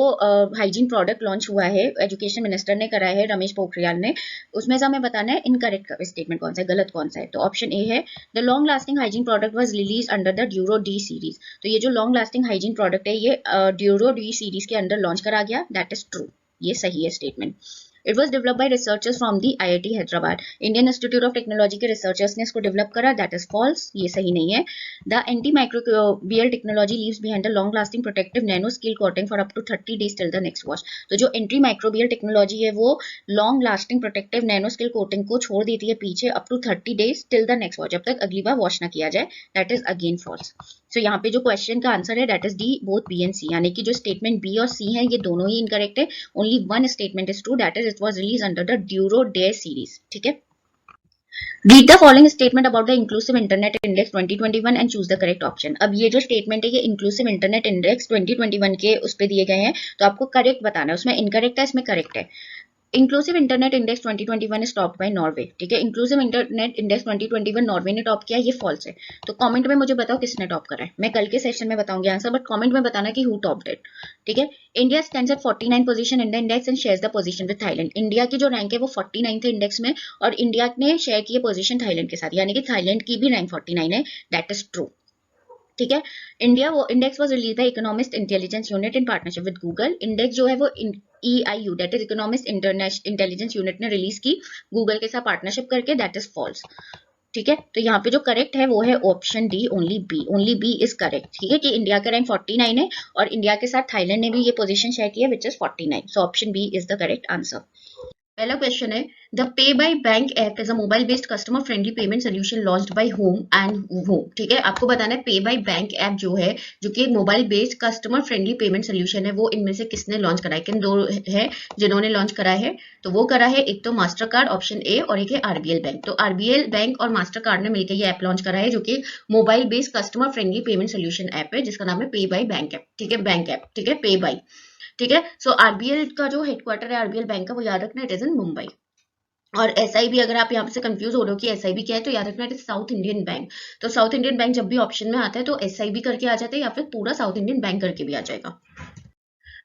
हाइजीन प्रोडक्ट लॉन्च हुआ है, एजुकेशन मिनिस्टर ने करा है रमेश पोखरियाल ने, उसमें से हमें बताना है इनकरेक्ट स्टेटमेंट कौन सा है, गलत कौन सा है. तो ऑप्शन ए है, the long lasting hygiene product was release under the Duro D series. तो ये जो लॉन्ग लास्टिंग हाइजीन प्रोडक्ट है ये ड्यूरो डी सीरीज के अंडर लॉन्च करा गया, दैट इज ट्रू, ये सही है statement. It was developed by researchers from the IIT Hyderabad. Indian Institute of Technology के researchers ने इसको develop करा, that is false, ये सही नहीं है. The antimicrobial technology leaves behind a long-lasting protective nano-scale coating for up to 30 days till the next wash. तो जो antimicrobial technology है वो long-lasting protective nano-scale coating को छोड़ देती है पीछे up to 30 days till the next wash, जब तक अगली बार वॉश ना किया जाए, that is again false. So यहाँ पे जो क्वेश्चन का आंसर है that is D, both B and C, यानी कि जो स्टेटमेंट B और C है ये दोनों ही इनकरेक्ट है. Only one statement is true, that is it was released under the Duro Day series. ठीक है. Read the following statement about the Inclusive Internet Index 2021 and choose the correct option. अब ये जो स्टेटमेंट है ये Inclusive Internet Index 2021 के उस पे दिए गए हैं, तो आपको करेक्ट बताना है, उसमें इनकरेक्ट है, इसमें करेक्ट है. Inclusive internet index 2021 is topped by Norway, ठीक है, इंक्लूसिव इंटरनेट इंडेक्स 2021 नॉर्वे ने टॉप किया, ये फॉल्स है. तो कमेंट में मुझे बताओ किसने टॉप करा है, मैं कल के सेशन में बताऊंगी आंसर, बट कमेंट में बताना कि हु टॉप्ड इट, ठीक है. India stands eight 49 position in the index and shares the position with Thailand. India की जो रैंक है वो 49 थे इंडेक्स में और इंडिया ने शेयर की पोजीशन थाईलैंड के साथ, यानी कि थाईलैंड की भी रैंक 49 है, दैट इज ट्रू. ठीक है। इंडिया वो index was release by economist intelligence unit in partnership with Google. Index जो है वो EIU that is economist intelligence unit ने रिलीज की गूगल के साथ पार्टनरशिप करके, दैट इज फॉल्स। ठीक है, तो यहाँ पे जो करेक्ट है वो है option D, only B is correct. ठीक है, कि इंडिया का रैंक 49 है और इंडिया के साथ थाईलैंड ने भी ये पोजीशन शेयर किया which is 49, so option B is the correct answer. पहला क्वेश्चन है the pay by bank app is a mobile based customer friendly payment solution launched by home and home. ठीक है, आपको बताना है पे बाय बैंक ऐप जो है, जो कि mobile based customer friendly payment solution है, वो इनमें से किसने लॉन्च करा है, किन दो है जिन्होंने लॉन्च करा है। तो वो करा है एक तो मास्टर कार्ड ऑप्शन ए और एक है RBL बैंक। तो RBL बैंक और मास्टर कार्ड ने मिलकर ये ऐप लॉन्च करा है जो कि mobile based customer friendly payment solution app है, जिसका नाम है पे बाय बैंक ऐप। ठीक है, बैंक ऐप, ठीक है, पे बाय। ठीक है, सो RBL का जो हेडक्वार्टर है RBL बैंक का, वो याद रखना, इट इज इन मुंबई। और SIB, अगर आप यहाँ से कंफ्यूज हो रहे हो कि SIB क्या है, तो याद रखना it is south Indian bank. तो साउथ इंडियन बैंक जब भी ऑप्शन में आता है तो SIB करके आ जाता है या फिर पूरा साउथ इंडियन बैंक करके भी आ जाएगा।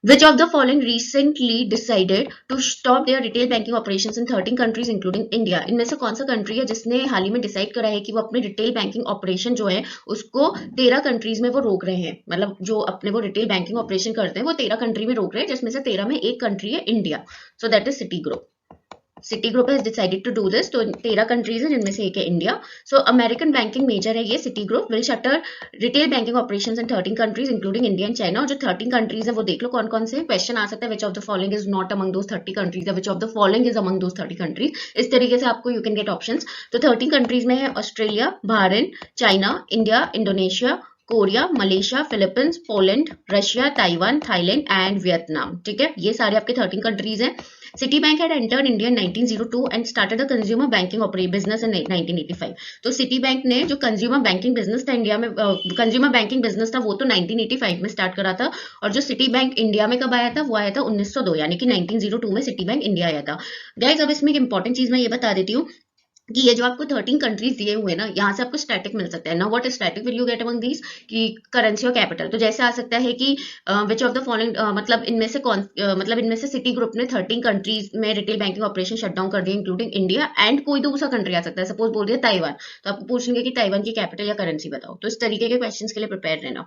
Which of the following recently decided to stop their retail banking operations in 13 countries including India? इनमें से कौन सा कंट्री है जिसने हाल ही में डिसाइड करा है कि वो अपने रिटेल बैंकिंग ऑपरेशन जो है उसको 13 कंट्रीज में वो रोक रहे हैं। मतलब जो अपने वो रिटेल बैंकिंग ऑपरेशन करते हैं वो 13 कंट्री में रोक रहे हैं, जिसमें से 13 में एक कंट्री है India. So that is Citigroup. Citigroup has decided to do this. तो 13 कंट्रीज है जिनमें से एक है India. So American banking major है ये Citigroup, will shutter retail banking operations in 13 countries including India and China. और जो 13 कंट्रीज है वो देख लो कौन कौन से। क्वेश्चन आ सकता है विच of the following is not among those 30 countries, which of the following is among those 30 countries. इस तरीके से आपको यू कैन गेट ऑप्शंस। तो 13 कंट्रीज में है Australia, Bahrain, China, India, Indonesia, Korea, Malaysia, Philippines, Poland, Russia, Taiwan, Thailand and Vietnam. ठीक है, ये सारे आपके 13 कंट्रीज हैं। Citibank had entered India in 1902 and started the consumer banking business in 1985. तो Citibank ने जो कंज्यूमर बैंकिंग बिजनेस था इंडिया में, कंज्यूमर बैंकिंग बिजनेस था, वो तो 1985 में स्टार्ट करा था। और जो सिटी बैंक इंडिया में कब आया था, वो आया था 1902, यानी कि 1902 में सिटी बैंक इंडिया आया था। गाइस, अब इसमें एक इंपॉर्टेंट चीज मैं ये बता देती हूँ कि ये जो आपको 13 कंट्रीज दिए हुए ना, यहाँ से आपको स्टैटिक मिल सकता है ना। What static will you get among these, कि करेंसी और कैपिटल। तो जैसे आ सकता है कि विच ऑफ द फॉलोइंग, मतलब इनमें से कौन, मतलब इनमें से सिटी ग्रुप ने 13 कंट्रीज में retail banking operation shut down कर दिया इंक्लूडिंग इंडिया एंड कोई दूसरा कंट्री आ सकता है। सपोज बोल दिया ताइवान, तो आपको पूछेंगे कि ताइवान की कैपिटल या करेंसी बताओ। तो इस तरीके के क्वेश्चन के लिए प्रिपेयर रहना।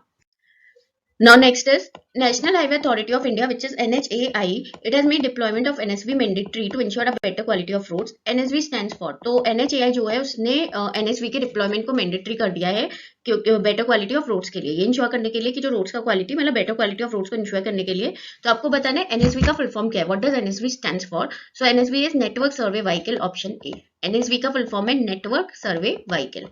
Now next is National Highway Authority of India, which is NHAI. It has made deployment of NSV mandatory to ensure a better quality of roads. NSV stands for, तो NHAI जो है उसने NSV के डिप्लॉयमेंट को मैंडेटरी कर दिया है बेटर क्वालिटी ऑफ रोड्स के लिए, ये इंश्योर करने के लिए कि जो रोड्स का क्वालिटी, मतलब बेटर क्वालिटी ऑफ रोड्स को इंश्योर करने के लिए। तो आपको बताना है NSV का फुल फॉर्म क्या है। What does NSV stands for? So NSV is network survey vehicle, option A. NSV का फुल फॉर्म है network survey vehicle.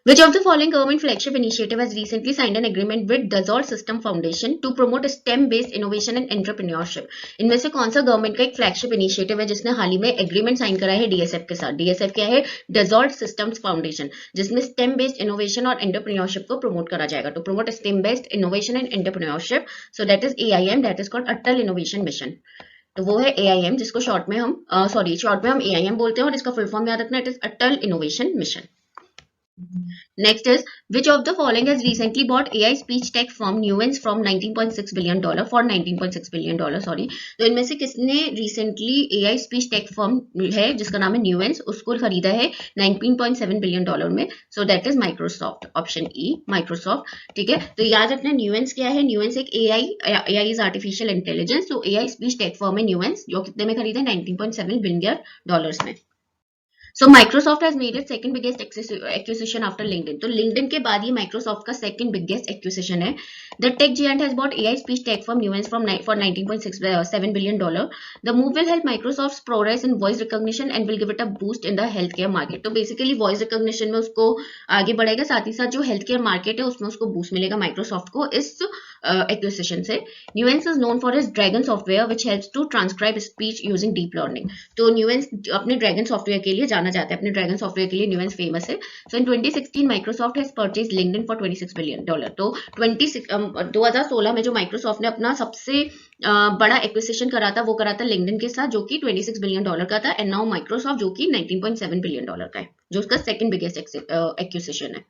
Which of the following government flagship initiative has recently signed an agreement with Dassault System Foundation to promote STEM-based innovation and entrepreneurship? इनमें से कौन सा गवर्नमेंट का एक फ्लैगशिप इनिशिएटिव है जिसने हाल ही में एग्रीमेंट साइन करा है DSF के साथ? DSF क्या है? Dassault Systems Foundation, जिसमें STEM based innovation और entrepreneurship को प्रमोट करा जाएगा। तो promote STEM based innovation and entrepreneurship, so that is AIM, that is called Atal Innovation Mission। तो वो है AIM, जिसको शॉर्ट में हम शॉर्ट में हम AIM बोलते हैं, और इसका फुल फॉर्म याद रखना, it is Atal innovation mission. Next is, which of the following has recently bought AI speech tech firm Nuance from $19.6 billion for $19.6 billion, sorry। तो इनमें से किसने recently AI speech tech firm है जिसका नाम है Nuance, उसको खरीदा है $19.7 billion में? So that is Microsoft, option E, Microsoft। ठीक है, तो याद रखना Nuance क्या है। Nuance एक AI is artificial intelligence, तो AI speech tech firm है Nuance, जो कितने में खरीदा है? $19.7 billion में। So Microsoft has made its second biggest acquisition after LinkedIn. तो LinkedIn के बाद ये Microsoft का second biggest acquisition है। The tech giant has bought AI speech tech firm Nuance for $19.7 billion. The move will help Microsoft's progress in voice recognition and will give it a boost in the healthcare market. तो basically voice recognition में उसको आगे बढ़ेगा, साथ ही साथ जो healthcare market है उसमें उसको boost मिलेगा Microsoft को इस acquisition से। Nuance is known for its Dragon software which helps to transcribe speech using deep learning. तो Nuance अपने Dragon software के लिए जाना जाता है, अपने Dragon software के लिए Nuance famous है। So in 2016 Microsoft has purchased LinkedIn for $26 billion. तो 2016 में जो Microsoft ने अपना सबसे बड़ा एक्विजिशन करा था वो करा था LinkedIn के साथ, जो कि $26 बिलियन का था। एंड नाउ Microsoft जो कि $19.7 बिलियन का है, जो उसका सेकंड बिगेस्ट एक्विजिशन है।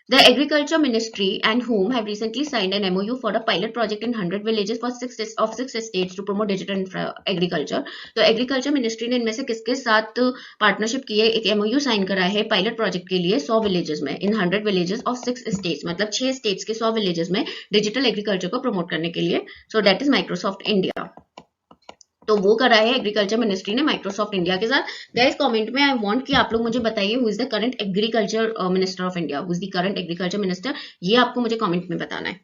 The Agriculture Ministry and whom have recently signed an MOU for a pilot project in 100 villages for six states to promote digital agriculture. तो एग्रीकल्चर मिनिस्ट्री ने इनमें से किसके साथ पार्टनरशिप की है, एक MOU साइन करा है पायलट प्रोजेक्ट के लिए 100 विलेजेस में इन 100 विलेजेस ऑफ 6 स्टेट्स, मतलब 6 स्टेट्स के 100 विलेजेस में डिजिटल एग्रीकल्चर को प्रमोट करने के लिए. So that is Microsoft India. तो वो करा है एग्रीकल्चर मिनिस्ट्री ने माइक्रोसॉफ्ट इंडिया के साथ. गाइस कमेंट में आई वांट कि आप लोग मुझे बताइए who is the current agriculture minister of India, who is the current agriculture minister, ये आपको मुझे कमेंट में बताना है.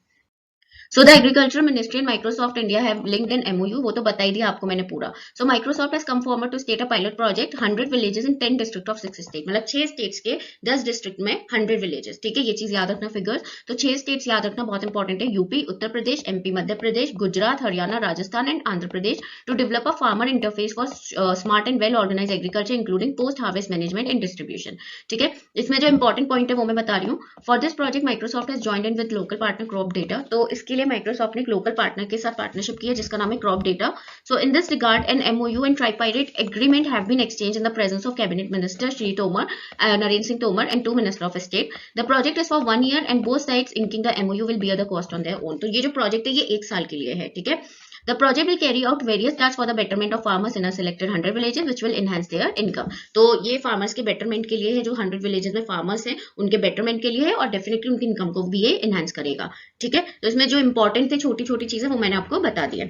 So the Agriculture Ministry and Microsoft India have linked an MOU, वो तो बता ही दिया आपको मैंने पूरा. So Microsoft has come forward to state a pilot project 100 villages in 10 district of 6 states, मतलब 6 states के 10 district में 100 villages. ठीक है, ये चीज याद रखना फिगर्स. तो 6 states याद रखना बहुत इंपॉर्टेंट है, UP, Uttar Pradesh, MP, Madhya Pradesh, Gujarat, Haryana, Rajasthan and Andhra Pradesh, to develop a farmer interface for smart and well organised agriculture including post harvest management and distribution. ठीक है, इसमें जो इंपॉर्टेंट पॉइंट है वो मैं बता रही हूँ. For this project Microsoft has joined in with local partner crop data. तो इसके लिए माइक्रोसॉफ्ट ने लोकल पार्टनर के साथ पार्टनरशिप की है जिसका नाम है crop data. So in this regard an MOU and tripartite agreement have been exchange in the presence of cabinet minister Shri Tomar, Narendra Singh Tomar and 2 minister of state. The project is for 1 year and both sides inking the MOU will bear the cost on their own. तो ये जो प्रोजेक्ट है ये 1 साल के लिए है. ठीक है, The project will carry out various tasks for the betterment of farmers in a selected 100 villages, which will enhance their income. तो ये farmers के betterment के लिए है, जो 100 villages में farmers हैं उनके betterment के लिए है और definitely उनकी income को भी ये enhance करेगा. ठीक है, तो इसमें जो important थे छोटी छोटी चीजें वो मैंने आपको बता दी है.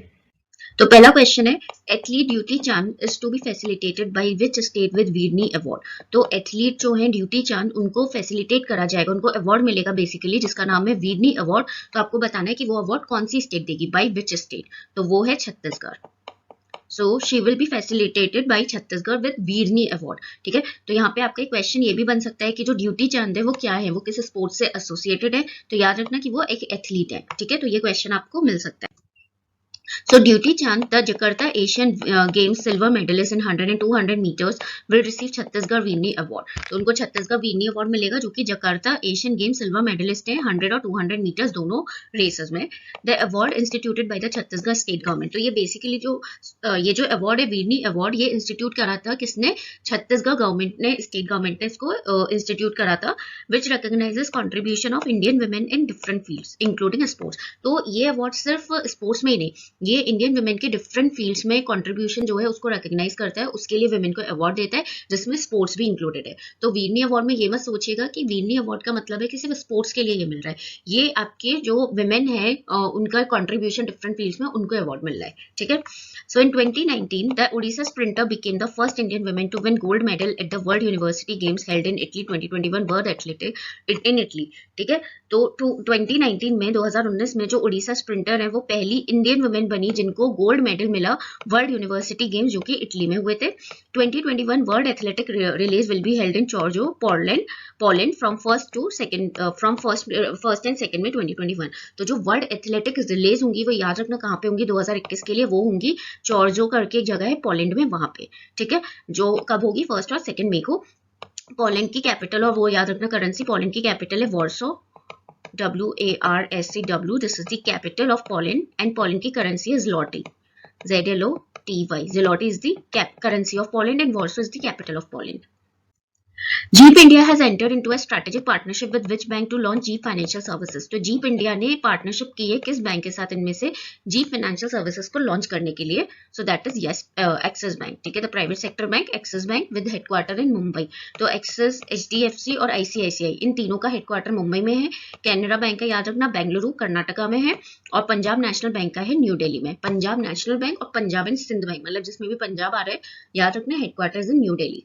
तो पहला क्वेश्चन है, athlete Dutee Chand is to be facilitated by which state with Veerni award. तो एथलीट जो है ड्यूटी चांद उनको फैसिलिटेट करा जाएगा, उनको अवार्ड मिलेगा बेसिकली जिसका नाम है वीरनी अवार्ड. तो आपको बताना है कि वो अवार्ड कौन सी स्टेट देगी, बाय विच स्टेट. तो वो है Chhattisgarh. So she will be facilitated by Chhattisgarh with Veerni award. ठीक है, तो यहाँ पे आपका एक क्वेश्चन ये भी बन सकता है कि जो ड्यूटी चांद है वो क्या है, वो किस स्पोर्ट से एसोसिएटेड है. तो याद रखना कि वो एक एथलीट है. ठीक है, तो ये क्वेश्चन आपको मिल सकता है. So Duty Chand, the Jakarta Asian Games silver medalist in 100 and 200 meters, will receive Chhattisgarh Veerni award. तो उनको छत्तीसगढ़ वीरनी अवार्ड मिलेगा जो कि Jakarta Asian game silver medalist है 100 और 200 मीटर्स दोनों रेसेस में. The award instituted by the Chhattisgarh state government. तो ये बेसिकली जो ये जो अवार्ड है वीरनी अवार्ड, ये इंस्टीट्यूट करा था किसने, छत्तीसगढ़ गवर्नमेंट ने, स्टेट गवर्नमेंट ने इसको इंस्टीट्यूट करा था, which recognises contribution of Indian women in different fields including sports. तो ये अवार्ड सिर्फ स्पोर्ट्स में ही नहीं, ये इंडियन वुमेन के डिफरेंट फील्ड्स में कंट्रीब्यूशन जो है उसको रिकॉग्नाइज करता है, उसके लिए वुमेन को अवार्ड देता है जिसमें स्पोर्ट्स भी इंक्लूडेड है. तो वीरनी अवार्ड में ये मत सोचिएगा कि वीरनी अवार्ड का मतलब है कि सिर्फ स्पोर्ट्स के लिए ये मिल रहा है. ये आपके जो वुमेन है उनका कंट्रीब्यूशन डिफरेंट फील्ड्स में उनको अवार्ड मिल रहा है. ठीक है, so in 2019 the Odisha sprinter became the first Indian women to win gold medal at the world university games held in Italy 2021 world athletic in Italy. ठीक है, तो 2019 में 2019 में जो ओडिशा स्प्रिंटर है वो पहली इंडियन वुमेन बनी जिनको गोल्ड मेडल मिला वर्ल्ड यूनिवर्सिटी गेम्स जो कि इटली में हुए थे. 2021 world athletic relays will be held in Chorzow Poland from first and second में 2021. तो जो वर्ल्ड एथलेटिक रिलेज होंगी वो याद रखना कहाँ पे होंगी 2021 के लिए, वो होंगी चॉर्जो करके एक जगह है पोलैंड में, वहां पे. ठीक है, जो कब होगी 1 और 2 मई को. पोलैंड की कैपिटल, और वो याद रखना करेंसी, पोलैंड की कैपिटल है Warsaw, WARSCW. This is the capital of Poland and Poland की currency is zloty, ZLOTY. Zloty is the currency of Poland and Warsaw is the capital of Poland. Jeep India has entered into a strategic partnership with which bank to launch Jeep Financial Services. तो Jeep India ने पार्टनरशिप की है किस बैंक के साथ, इनमें से Jeep Financial Services को लॉन्च करने के लिए. So that is yes Axis Bank. ठीक है, तो private sector bank Axis Bank with headquarter in Mumbai. तो Axis, HDFC और ICICI इन तीनों का हेडक्वार्टर मुंबई में है. कैनरा बैंक का याद रखना बेंगलुरु कर्नाटका में है, और पंजाब नेशनल बैंक का है न्यू दिल्ली में. पंजाब नेशनल बैंक और पंजाब एंड सिंध बैंक, मतलब जिसमें भी पंजाब आ रहा है, याद रखना headquarter in New Delhi.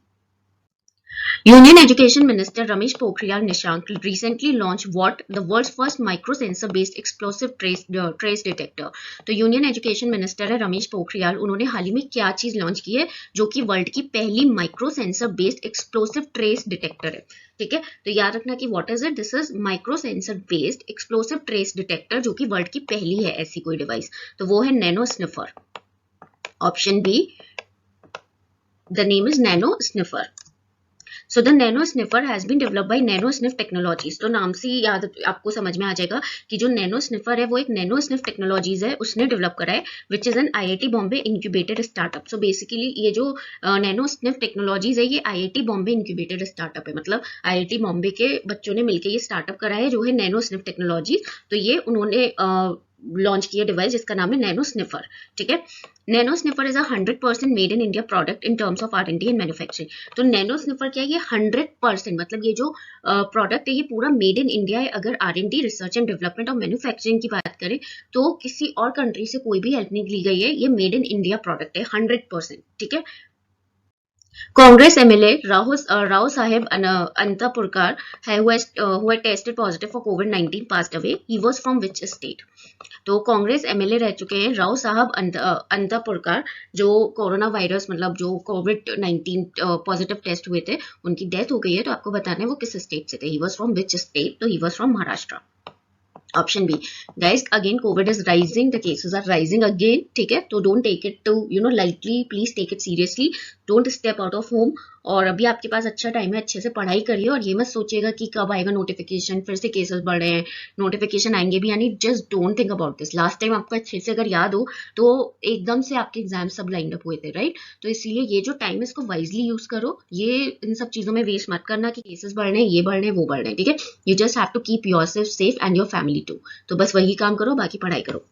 Union Education Minister Ramesh Pokhriyal Nishank recently launched the world's first microsensor based explosive trace detector. तो यूनियन एजुकेशन मिनिस्टर है रमेश पोखरियाल, उन्होंने हाल ही में क्या चीज लॉन्च की है जो कि वर्ल्ड की पहली micro sensor based explosive trace detector है. ठीक है, तो याद रखना कि what is it, this is micro sensor based explosive trace detector जो कि वर्ल्ड की पहली है ऐसी कोई डिवाइस. तो वो है nano sniffer. Option B, the name is nano sniffer. So the nano sniffer has been developed by nano sniff technologies. तो नाम से याद आपको समझ में आ जाएगा कि जो नैनो स्निफर है वो एक नैनो स्निफ टेक्नोलॉजीज है, उसने डेवलप करा है, which is an IIT Bombay incubated startup. So basically ये जो नैनो स्निफ टेक्नोलॉजीज है ये आईआईटी बॉम्बे इंक्यूबेटेड स्टार्टअप है, मतलब आईआईटी बॉम्बे के बच्चों ने मिलकर ये स्टार्टअप करा है जो है नैनो स्निफ टेक्नोलॉजी। तो ये उन्होंने लॉन्च किया डिवाइस जिसका नाम है नैनो स्निफर। ठीक है, nano sniffer is 100% made in India product in terms of R&D and manufacturing. तो नैनो स्निफर क्या है, ये 100% मतलब ये जो प्रोडक्ट है ये पूरा मेड इन इंडिया है। अगर R&D रिसर्च एंड डेवलपमेंट और मैन्युफैक्चरिंग की बात करें तो किसी और कंट्री से कोई भी हेल्प नहीं ली गई है, ये मेड इन इंडिया प्रोडक्ट है 100%। ठीक है, Congress MLA Rao Sahib Antapurkar, who had tested positive for COVID-19, passed away. He was from which state? तो कांग्रेस एमएलए रह चुके हैं राव साहब अंतापुरकर, जो कोरोना वायरस मतलब जो कोविड-19 पॉजिटिव टेस्ट हुए थे उनकी डेथ हो गई है। तो आपको बताना है वो किस स्टेट से थे। He was from which state? तो he was from Maharashtra. Option B. Guys again covid is rising, the cases are rising again. ठीक है, तो don't take it too lightly, please take it seriously, don't step out of home. और अभी आपके पास अच्छा टाइम है, अच्छे से पढ़ाई करिए और ये मत सोचिएगा कि कब आएगा नोटिफिकेशन, फिर से केसेस बढ़ रहे हैं, नोटिफिकेशन आएंगे भी यानी just don't think about this. Last time आपको अच्छे से अगर याद हो तो एकदम से आपके एग्जाम सब लाइन अप हुए थे, राइट? तो इसलिए ये जो टाइम है इसको वाइजली यूज करो, ये इन सब चीजों में वेस्ट मत करना कि केसेस बढ़ रहे हैं, ये बढ़ रहे हैं, वो बढ़ रहे हैं। ठीक है, you just have to keep yourself safe and your family too. तो बस वही काम करो, बाकी पढ़ाई करो।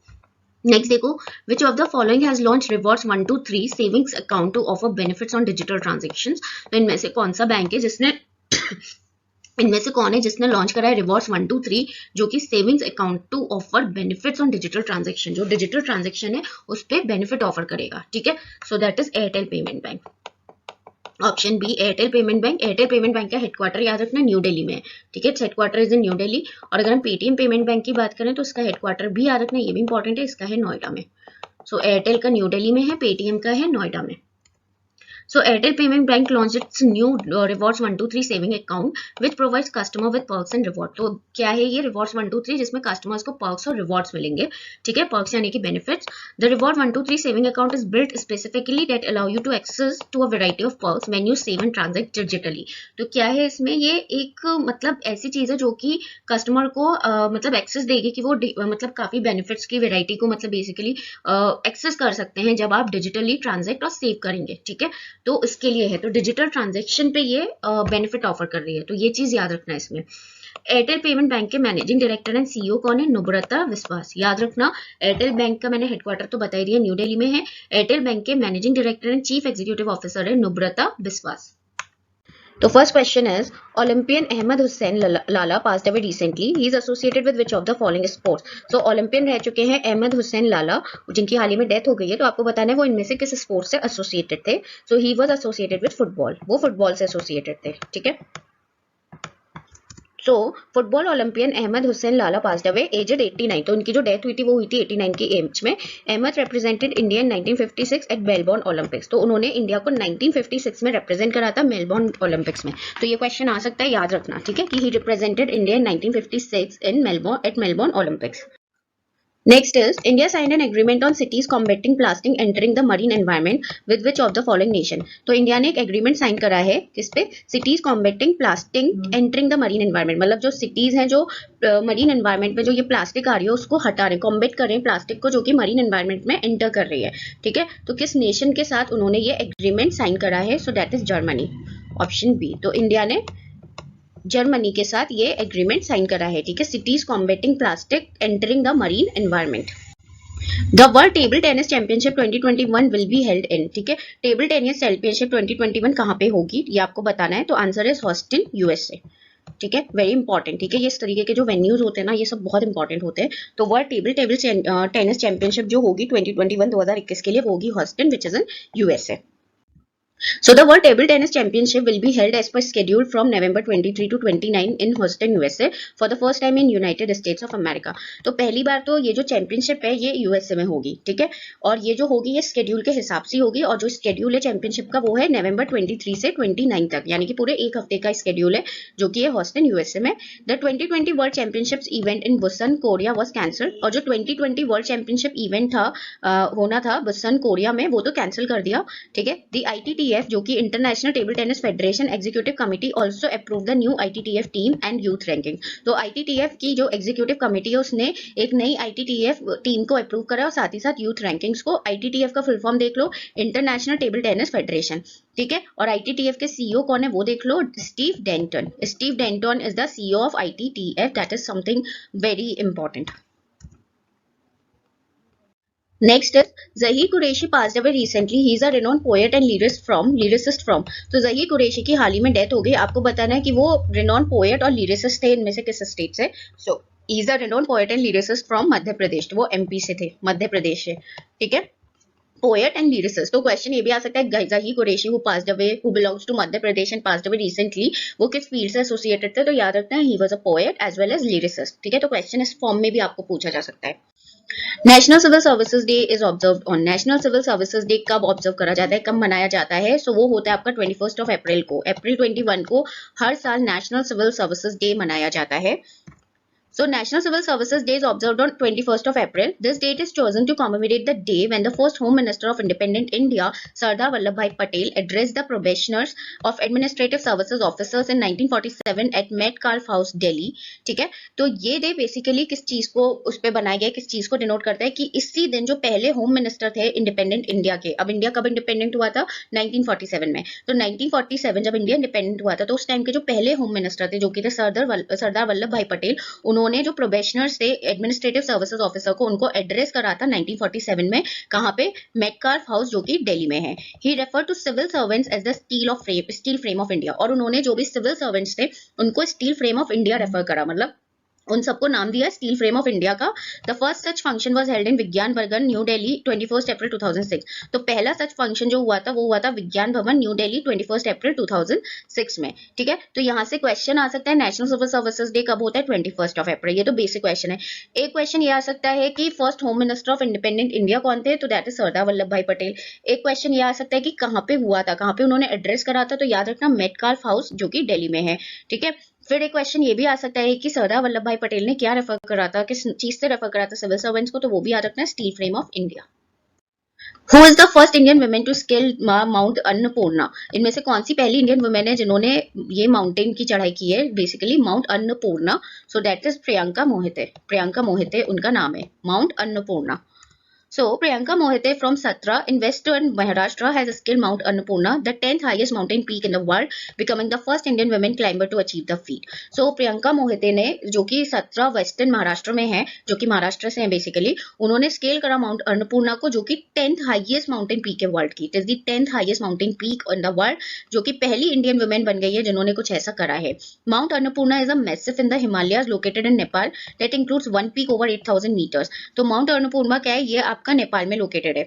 नेक्स्ट देखो, which of the following has launch rewards 1 to 3 savings account to offer benefits on digital transactions. तो इनमें से कौन सा बैंक है जिसने इनमें से कौन है जिसने लॉन्च करा है रिवॉर्ड्स 1 to 3 जो कि savings account to offer benefits on digital transaction, जो डिजिटल ट्रांजेक्शन है उस पर बेनिफिट ऑफर करेगा। ठीक है, so that is Airtel payment bank. Option B Airtel payment bank. Airtel payment bank का हेडक्वार्टर याद रखना न्यू दिल्ली में है। ठीक है, headquarter is in New Delhi. और अगर हम पेटीएम पेमेंट बैंक की बात करें तो इसका हेडक्वार्टर भी याद रखना, ये भी इंपॉर्टेंट है, इसका है नोएडा में। सो एयरटेल का न्यू दिल्ली में है, पेटीएम का है नोएडा में। So Airtel Payment Bank launched its new rewards 1 to 3 saving account which provides customer with perks and reward। तो क्या है ये rewards 1 to 3 जिसमें customers को perks और rewards मिलेंगे। ठीक है, perks यानी कि benefits। The reward 1 to 3 saving account is built specifically that allow you to access to a variety of perks when you save and transact digitally। तो क्या है इसमें, ये एक मतलब ऐसी चीज है जो कि कस्टमर को मतलब एक्सेस देगी कि वो मतलब काफी बेनिफिट्स की वेराइटी को मतलब बेसिकली एक्सेस कर सकते हैं जब आप डिजिटली ट्रांजेक्ट और सेव करेंगे। ठीक है, तो इसके लिए है, तो डिजिटल ट्रांजैक्शन पे ये बेनिफिट ऑफर कर रही है, तो ये चीज याद रखना है इसमें। एयरटेल पेमेंट बैंक के मैनेजिंग डायरेक्टर एंड सीईओ कौन है? नुब्रता विश्वास। याद रखना, एयरटेल बैंक का मैंने हेडक्वार्टर तो बता ही दिया, न्यू दिल्ली में है। एयरटेल बैंक के managing director and chief executive officer है नुब्रता विश्वास। तो first question is Olympian Ahmed Hussain Lala passed away recently, he is associated with which of the following sports. So Olympian रह चुके हैं अहमद हुसैन लाला जिनकी हाल ही में डेथ हो गई है, तो आपको बताना है वो इनमें से किस स्पोर्ट से एसोसिएटेड थे। So he was associated with football, वो फुटबॉल से एसोसिएटेड थे। ठीक है, so football Olympian Ahmed Hussain Lala passed away aged 89। तो उनकी जो डेथ हुई थी वो हुई थी 89 की एज में। Ahmed represented India in 1956 at Melbourne Olympics. तो उन्होंने इंडिया को 1956 में रिप्रेजेंट करा था मेलबोर्न ओलंपिक्स में। तो ये क्वेश्चन आ सकता है, याद रखना। ठीक है, कि he represented India in 1956 in Melbourne Olympics. Next is India signed an agreement on cities combating plastic entering the marine environment with which of the following nation। तो इंडिया ने एक एग्रीमेंट साइन करा है किस पे? Cities combating plastic entering the marine environment, मतलब जो सिटीज हैं जो मरीन एनवायरमेंट में जो ये प्लास्टिक आ रही है उसको हटा रहे, कॉम्बेट कर रहे हैं प्लास्टिक को जो कि मरीन एनवायरमेंट में एंटर कर रही है। ठीक है, तो किस नेशन के साथ उन्होंने ये एग्रीमेंट साइन करा है? So that is Germany. Option B. तो इंडिया ने जर्मनी के साथ ये एग्रीमेंट साइन करा है। ठीक है, cities combating plastic entering the marine environment. The world table tennis championship 2021 will be held in. ठीक है, टेबल टेनिस चैंपियनशिप 2021 कहाँ पे होगी ये आपको बताना है। तो आंसर इज हॉस्टन यूएसए। ठीक है, वेरी इंपॉर्टेंट। ठीक है, ये इस तरीके के जो वेन्यूज होते हैं ना ये सब बहुत इंपॉर्टेंट होते हैं। तो वर्ल्ड टेबल टेनिस चैंपियनशिप जो होगी 2021 के लिए वो होगी Houston which is in USA. So the World Table Tennis Championship will be held as per schedule from November 23 to 29 in Houston, USA for the first time in United States of America। तो पहली बार तो ये जो चैंपियनशिप है ये यूएसए में होगी। ठीक है, और ये जो होगी ये स्केड्यूल के हिसाब से होगी, और जो स्केड्यूल है चैंपियनशिप का वो है नवंबर 23 से 29 तक, यानी कि पूरे एक हफ्ते का स्केड्यूल है जो कि है हॉस्टन यूएसए में। The 2020 world championships event in Busan Korea was cancelled. और जो 2020 वर्ल्ड चैंपियनशिप इवेंट था होना था बुसन कोरिया में, वो तो कैंसिल कर दिया। ठीक है, द ITTF ITTF जो कि international table tennis federation executive committee also approve the new ITTF team and youth ranking. तो ITTF की जो एग्जीक्यूटिव कमिटी है उसने एक नई ITTF टीम को अप्रूव करा और साथ ही साथ यूथ रैंकिंग्स को। ITTF का फुल फॉर्म देख लो, इंटरनेशनल टेबल टेनिस फेडरेशन, ठीक है। और ITTF के CEO कौन है वो देख लो, Steve Denton. Steve Denton is the CEO of ITTF, that is something very important. Next is Zahir Qureshi passed away recently. He is a renowned poet and lyricist from. तो ज़हीर कुरैशी की हाल ही में डेथ हो गई। आपको बताना है कि वो renowned poet और lyricist थे, इनमें से किस स्टेट से। So he is a renowned poet and lyricist from Madhya Pradesh. वो MP से थे, मध्य प्रदेश से, ठीक है। Poet and lyricist. तो क्वेश्चन ये भी आ सकता है, Zaheer Qureshi who passed away, who belongs to Madhya Pradesh and passed away recently, वो किस फील्ड से एसोसिएटेड थे? तो याद रखना है he was a poet as well as lyricist, ठीक है। तो क्वेश्चन इस फॉर्म में भी आपको पूछा जा सकता है। National civil services day is observed on. National civil services day कब ऑब्जर्व करा जाता है, कब मनाया जाता है? सो वो होता है आपका 21 अप्रैल को। अप्रैल 21 को हर साल नेशनल सिविल सर्विसेज डे मनाया जाता है। So National Civil Services Day is observed on 21st of April. This date is chosen to commemorate the day when the first Home Minister of Independent India, Sardar Vallabhbhai Patel, addressed the probationers of Administrative Services officers in 1947 at Metcalfe House, Delhi. ठीक है, तो ये डे बेसिकली किस चीज को उस पे बनाया गया, किस चीज को डिनोट करता है कि इसी दिन जो पहले होम मिनिस्टर थे इंडिपेंडेंट इंडिया के, अब इंडिया कब इंडिपेंडेंट हुआ था? 1947 में। तो 1947 जब इंडिया इंडिपेंडेंट हुआ था तो उस टाइम के जो पहले होम मिनिस्टर थे जो कि थे सरदार वल्लभ भाई पटेल, उन्होंने जो प्रोबेशनर्स थे एडमिनिस्ट्रेटिव सर्विसेज ऑफिसर को, उनको एड्रेस करा था 1947 में। कहां पे? मेटकाल्फ हाउस जो कि दिल्ली में है। He refer to civil servants as the steel frame of India. और उन्होंने जो भी सिविल सर्वेंट्स थे उनको steel frame of India refer करा, मतलब उन सबको नाम दिया स्टील फ्रेम ऑफ इंडिया का। The first such function was held in Vigyan Bhavan, new Delhi, 21 अप्रैल 2006। तो पहला सच फंक्शन जो हुआ था वो हुआ था विज्ञान भवन, न्यू दिल्ली, 21 अप्रैल 2006 में, ठीक है। तो यहाँ से क्वेश्चन आ सकता है नेशनल सिविल सर्विसेज डे कब होता है? 21 ऑफ अप्रैल। ये तो बेसिक क्वेश्चन है। एक क्वेश्चन ये आ सकता है कि first home minister of independent India कौन थे? तो दैट इज सरदार वल्लभ भाई पटेल। एक क्वेश्चन ये आ सकता है कि कहाँ पे हुआ था, कहाँ पे उन्होंने एड्रेस करा था? तो याद रखना मेटकाल्फ हाउस जो कि दिल्ली में है, ठीक है। फिर एक क्वेश्चन ये भी आ सकता है कि सरदार वल्लभ भाई पटेल ने क्या रेफर करा था, किस चीज से रेफर करा था सिविल सर्वेंट्स को? तो वो भी याद रखना है steel frame of India. Who is the first Indian women to scale mount Annapurna? इनमें से कौन सी पहली इंडियन वुमेन है जिन्होंने ये माउंटेन की चढ़ाई की है, basically mount Annapurna? So that is Priyanka Mohite. Priyanka Mohite उनका नाम है, mount Annapurna. So, Priyanka Mohite from Satra in western Maharashtra has scaled Mount Annapurna, the 10th highest mountain peak in the world, becoming the first Indian women climber to achieve the feat. So, Priyanka Mohite ने जो कि सत्रा वेस्टर्न महाराष्ट्र में है, जो कि महाराष्ट्र से है बेसिकली, उन्होंने स्केल करा माउंट अन्नपूर्णा को, जो कि 10th हाईएस्ट माउंटेन पीक है वर्ल्ड की। It is the 10th highest mountain peak in the world, जो कि पहली इंडियन वुमेन बन गई है जिन्होंने कुछ ऐसा करा है। Mount Annapurna is a massive in the Himalayas located in Nepal that includes one peak over 8000 meters. तो माउंट अन्नपूर्णा क्या है? ये आपका नेपाल में लोकेटेड है,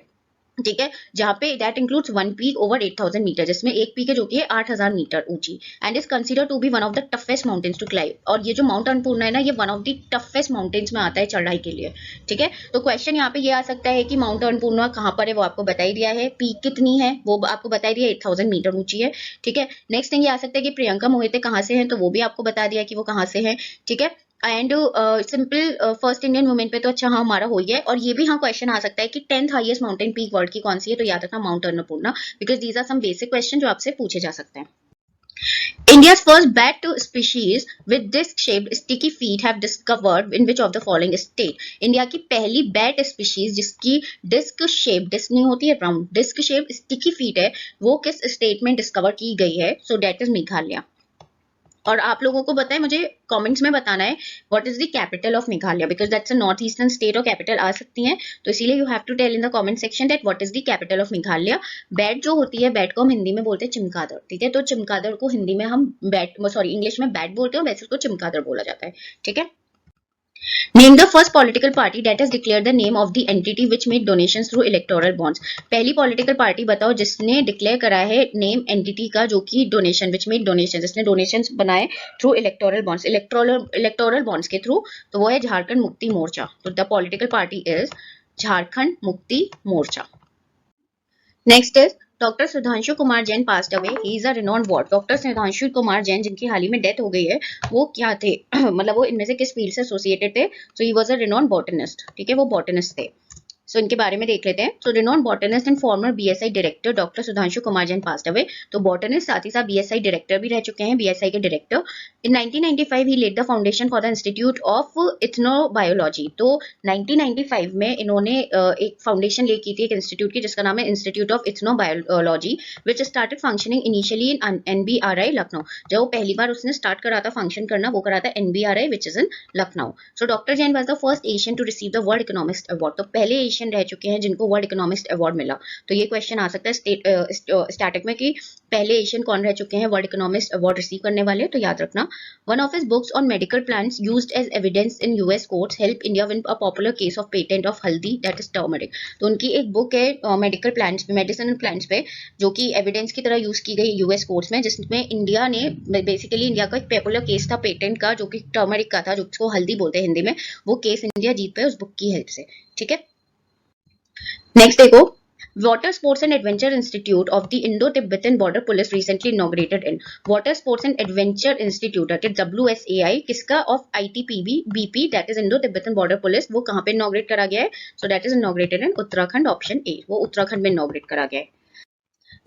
ठीक है, जहां पे that includes one peak over 8000 meter, जिसमें एक पीक है जो कि है 8000 मीटर ऊंची, and is considered to be one of the toughest mountains to climb. और ये जो माउंट अन्नपूर्णा है ना, ये one of the toughest mountains में आता है चढ़ाई के लिए, ठीक है। तो क्वेश्चन यहाँ पे ये आ सकता है कि माउंट अन्नपूर्णा कहाँ पर है, वो आपको बता ही दिया है। पीक कितनी है वो आपको बता ही दिया, 8000 मीटर ऊंची है, ठीक है। नेक्स्ट थिंग ये आ सकता है कि प्रियंका मोहिते कहाँ से हैं, तो वो भी आपको बता दिया कि वो कहाँ से हैं, ठीक है। And simple first Indian women पे तो अच्छा हाँ हमारा हो गया है। और ये भी हाँ क्वेश्चन आ सकता है कि 10th highest mountain peak world की कौन सी है? तो याद रखना mount Annapurna, because these are some basic question जो आपसे पूछे जा सकते हैं। India's first bat species with disc-shaped sticky feet have discovered in which of the following state? India की पहली बैट स्पीशीज जिसकी डिस्क शेप, डिस्क नहीं होती है, round, disc shape sticky feet है, वो किस स्टेट में डिस्कवर की गई है? So that is Meghalaya. और आप लोगों को बताएं, मुझे कमेंट्स में बताना है what is the capital of Meghalaya, because that's a north eastern state और कैपिटल आ सकती हैं, तो इसीलिए you have to tell in the comment section that what is the capital of Meghalaya. Bat जो होती है, बैट को हम हिंदी में बोलते हैं चिमकादड़, ठीक है। तो चिमकादड़ को हिंदी में हम इंग्लिश में बैट बोलते हैं, वैसे उसको चिमकादड़ बोला जाता है, ठीक है। Name the first political party that has declared the name of the entity which made donations through electoral bonds. पहली political party बताओ जिसने डिक्लेयर करा है नेम एंटिटी का जो कि डोनेशन, which made donations, जिसने डोनेशंस बनाए through electoral bonds, electoral bonds के थ्रू, तो वो है झारखंड मुक्ति मोर्चा। तो the political party is Jharkhand Mukti Morcha. Next is doctor Sudhanshu Kumar Jain passed away, he is a renowned what? Doctor Sudhanshu Kumar Jain जिनकी हाल ही में डेथ हो गई है, वो क्या थे मतलब वो इनमें से किस फील्ड से एसोसिएटेड थे? So he was a renowned botanist, ठीक है, वो बॉटनिस्ट थे। सो इनके बारे में देख लेते हैं. So renowned botanist and former BSI director doctor Sudhanshu Kumar Jain passed away. तो बॉटनिस्ट साथ ही साथ बीएसआई डायरेक्टर भी रह चुके हैं, बीएसआई के director. In 1995 he led the foundation for the institute of ethnobiology. तो 1995 में इन्होंने एक फाउंडेशन ले की थी, एक इंस्टीट्यूट की, जिसका नाम है institute of ethnobiology, which started functioning initially in NBRI Lucknow. जो पहली बार उसने स्टार्ट करा था फंक्शन करना, वो करा था NBRI which is in Lucknow. So doctor Jain was the first Asian to receive the world economics award. तो पहले एशियन रह चुके हैं जिनको वर्ल्ड इकोनॉमिक्स अवार्ड मिला. तो ये क्वेश्चन आ सकता है स्टैटिक में कि पहले एशियन कौन रह चुके हैं वर्ल्ड इकोनॉमिक्स अवार्ड रिसीव करने वाले. तो याद रखना. One of his books on medical plants used as evidence in US courts help India win a popular case of patent of haldi that is turmeric. तो उनकी एक बुक है मेडिकल प्लांट्स पे, मेडिसिनल प्लांट्स पे, जो कि एविडेंस की तरह यूज की गई यूएस कोर्ट्स में, जिसमें इंडिया ने बेसिकली इंडिया का एक पॉपुलर केस था पेटेंट का, जो कि टर्मरिक का था, जिसको हल्दी बोलते हैं हिंदी में. वो केस इंडिया जीत पाया उस बुक की हेल्प से. ठीक है. नेक्स्ट देखो. Water Sports and Adventure Institute of the Indo-Tibetan Border Police recently inaugurated in. Water Sports and Adventure Institute, that is WSAI, किसका? Of ITPB BP, that is Indo-Tibetan Border Police. वो कहाँ पे inaugurate करा गया है? So that is inaugurated in Uttarakhand, option A. वो उत्तराखंड में inaugurate करा गया है.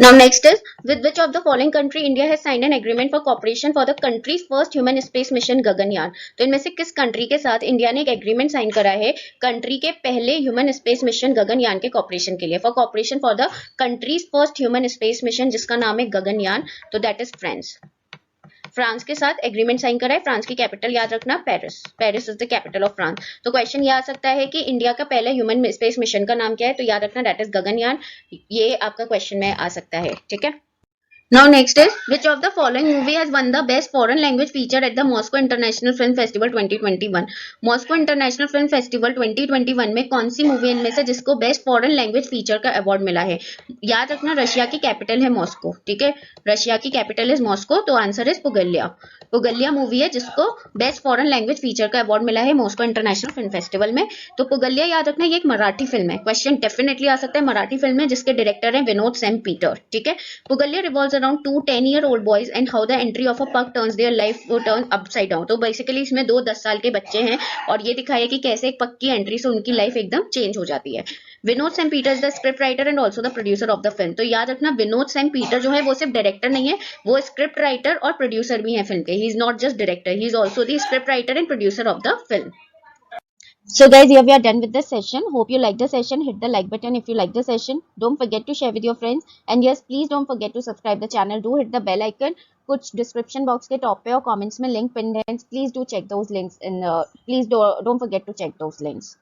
Now next is, with which of the following country India has signed an agreement for cooperation for the country's first human space mission Gaganyaan. तो इनमें से किस कंट्री के साथ इंडिया ने एक एग्रीमेंट साइन करा है कंट्री के पहले ह्यूमन स्पेस मिशन गगनयान के कॉपरेशन के लिए? For corporation for the countries first human space mission, जिसका नाम है गगनयान. तो दैट इज फ्रांस. फ्रांस के साथ एग्रीमेंट साइन करा है. फ्रांस की कैपिटल याद रखना Paris. Paris is the capital of France. तो क्वेश्चन ये आ सकता है कि इंडिया का पहले ह्यूमन स्पेस मिशन का नाम क्या है? तो याद रखना दैट इज गगनयान. ये आपका क्वेश्चन में आ सकता है. ठीक है. Now next is, which of the following movie has won the best foreign language feature at the Moscow International Film Festival 2021? Moscow International Film Festival 2021 में कौन सी मूवी इनमें से जिसको बेस्ट फॉरेन लैंग्वेज फीचर का अवार्ड मिला है? याद रखना रशिया की कैपिटल है मॉस्को. ठीक है. रशिया की कैपिटल इज मॉस्को. तो answer is Puglya. Puglya movie है जिसको बेस्ट फॉरेन लैंग्वेज फीचर का अवार्ड मिला है मॉस्को इंटरनेशनल फिल्म फेस्टिवल में. तो पुगलिया याद रखना ये एक मराठी फिल्म है. क्वेश्चन डेफिनेटली आ सकता है. मराठी फिल्म है जिसके डायरेक्टर है विनोद सेन पीटर. ठीक है. Puglya revolves around two 10-year-old boys and how the entry of a pug turns their life turns upside down. तो बेसिकली इसमें 10 साल के बच्चे हैं और ये दिखाया कि कैसे एक पग की एंट्री से उनकी लाइफ एकदम चेंज हो जाती है. Vinod Sen Peter is the script writer and also the producer of the film. तो याद रखना विनोद सेन पीटर जो है वो सिर्फ डायरेक्टर नहीं है, वो स्क्रिप्ट राइटर और प्रोड्यूसर भी है फिल्म के. He is not just director, he is also the script writer and producer of the film. So guys, here we are done with this session. Hope you like the session. Hit the like button if you like the session. Don't forget to share with your friends. And yes, please don't forget to subscribe the channel. Do hit the bell icon. कुछ डिस्क्रिप्शन बॉक्स के टॉप पे और कमेंट्स में लिंक पिन है. Please do check those links and please don't forget to check those links.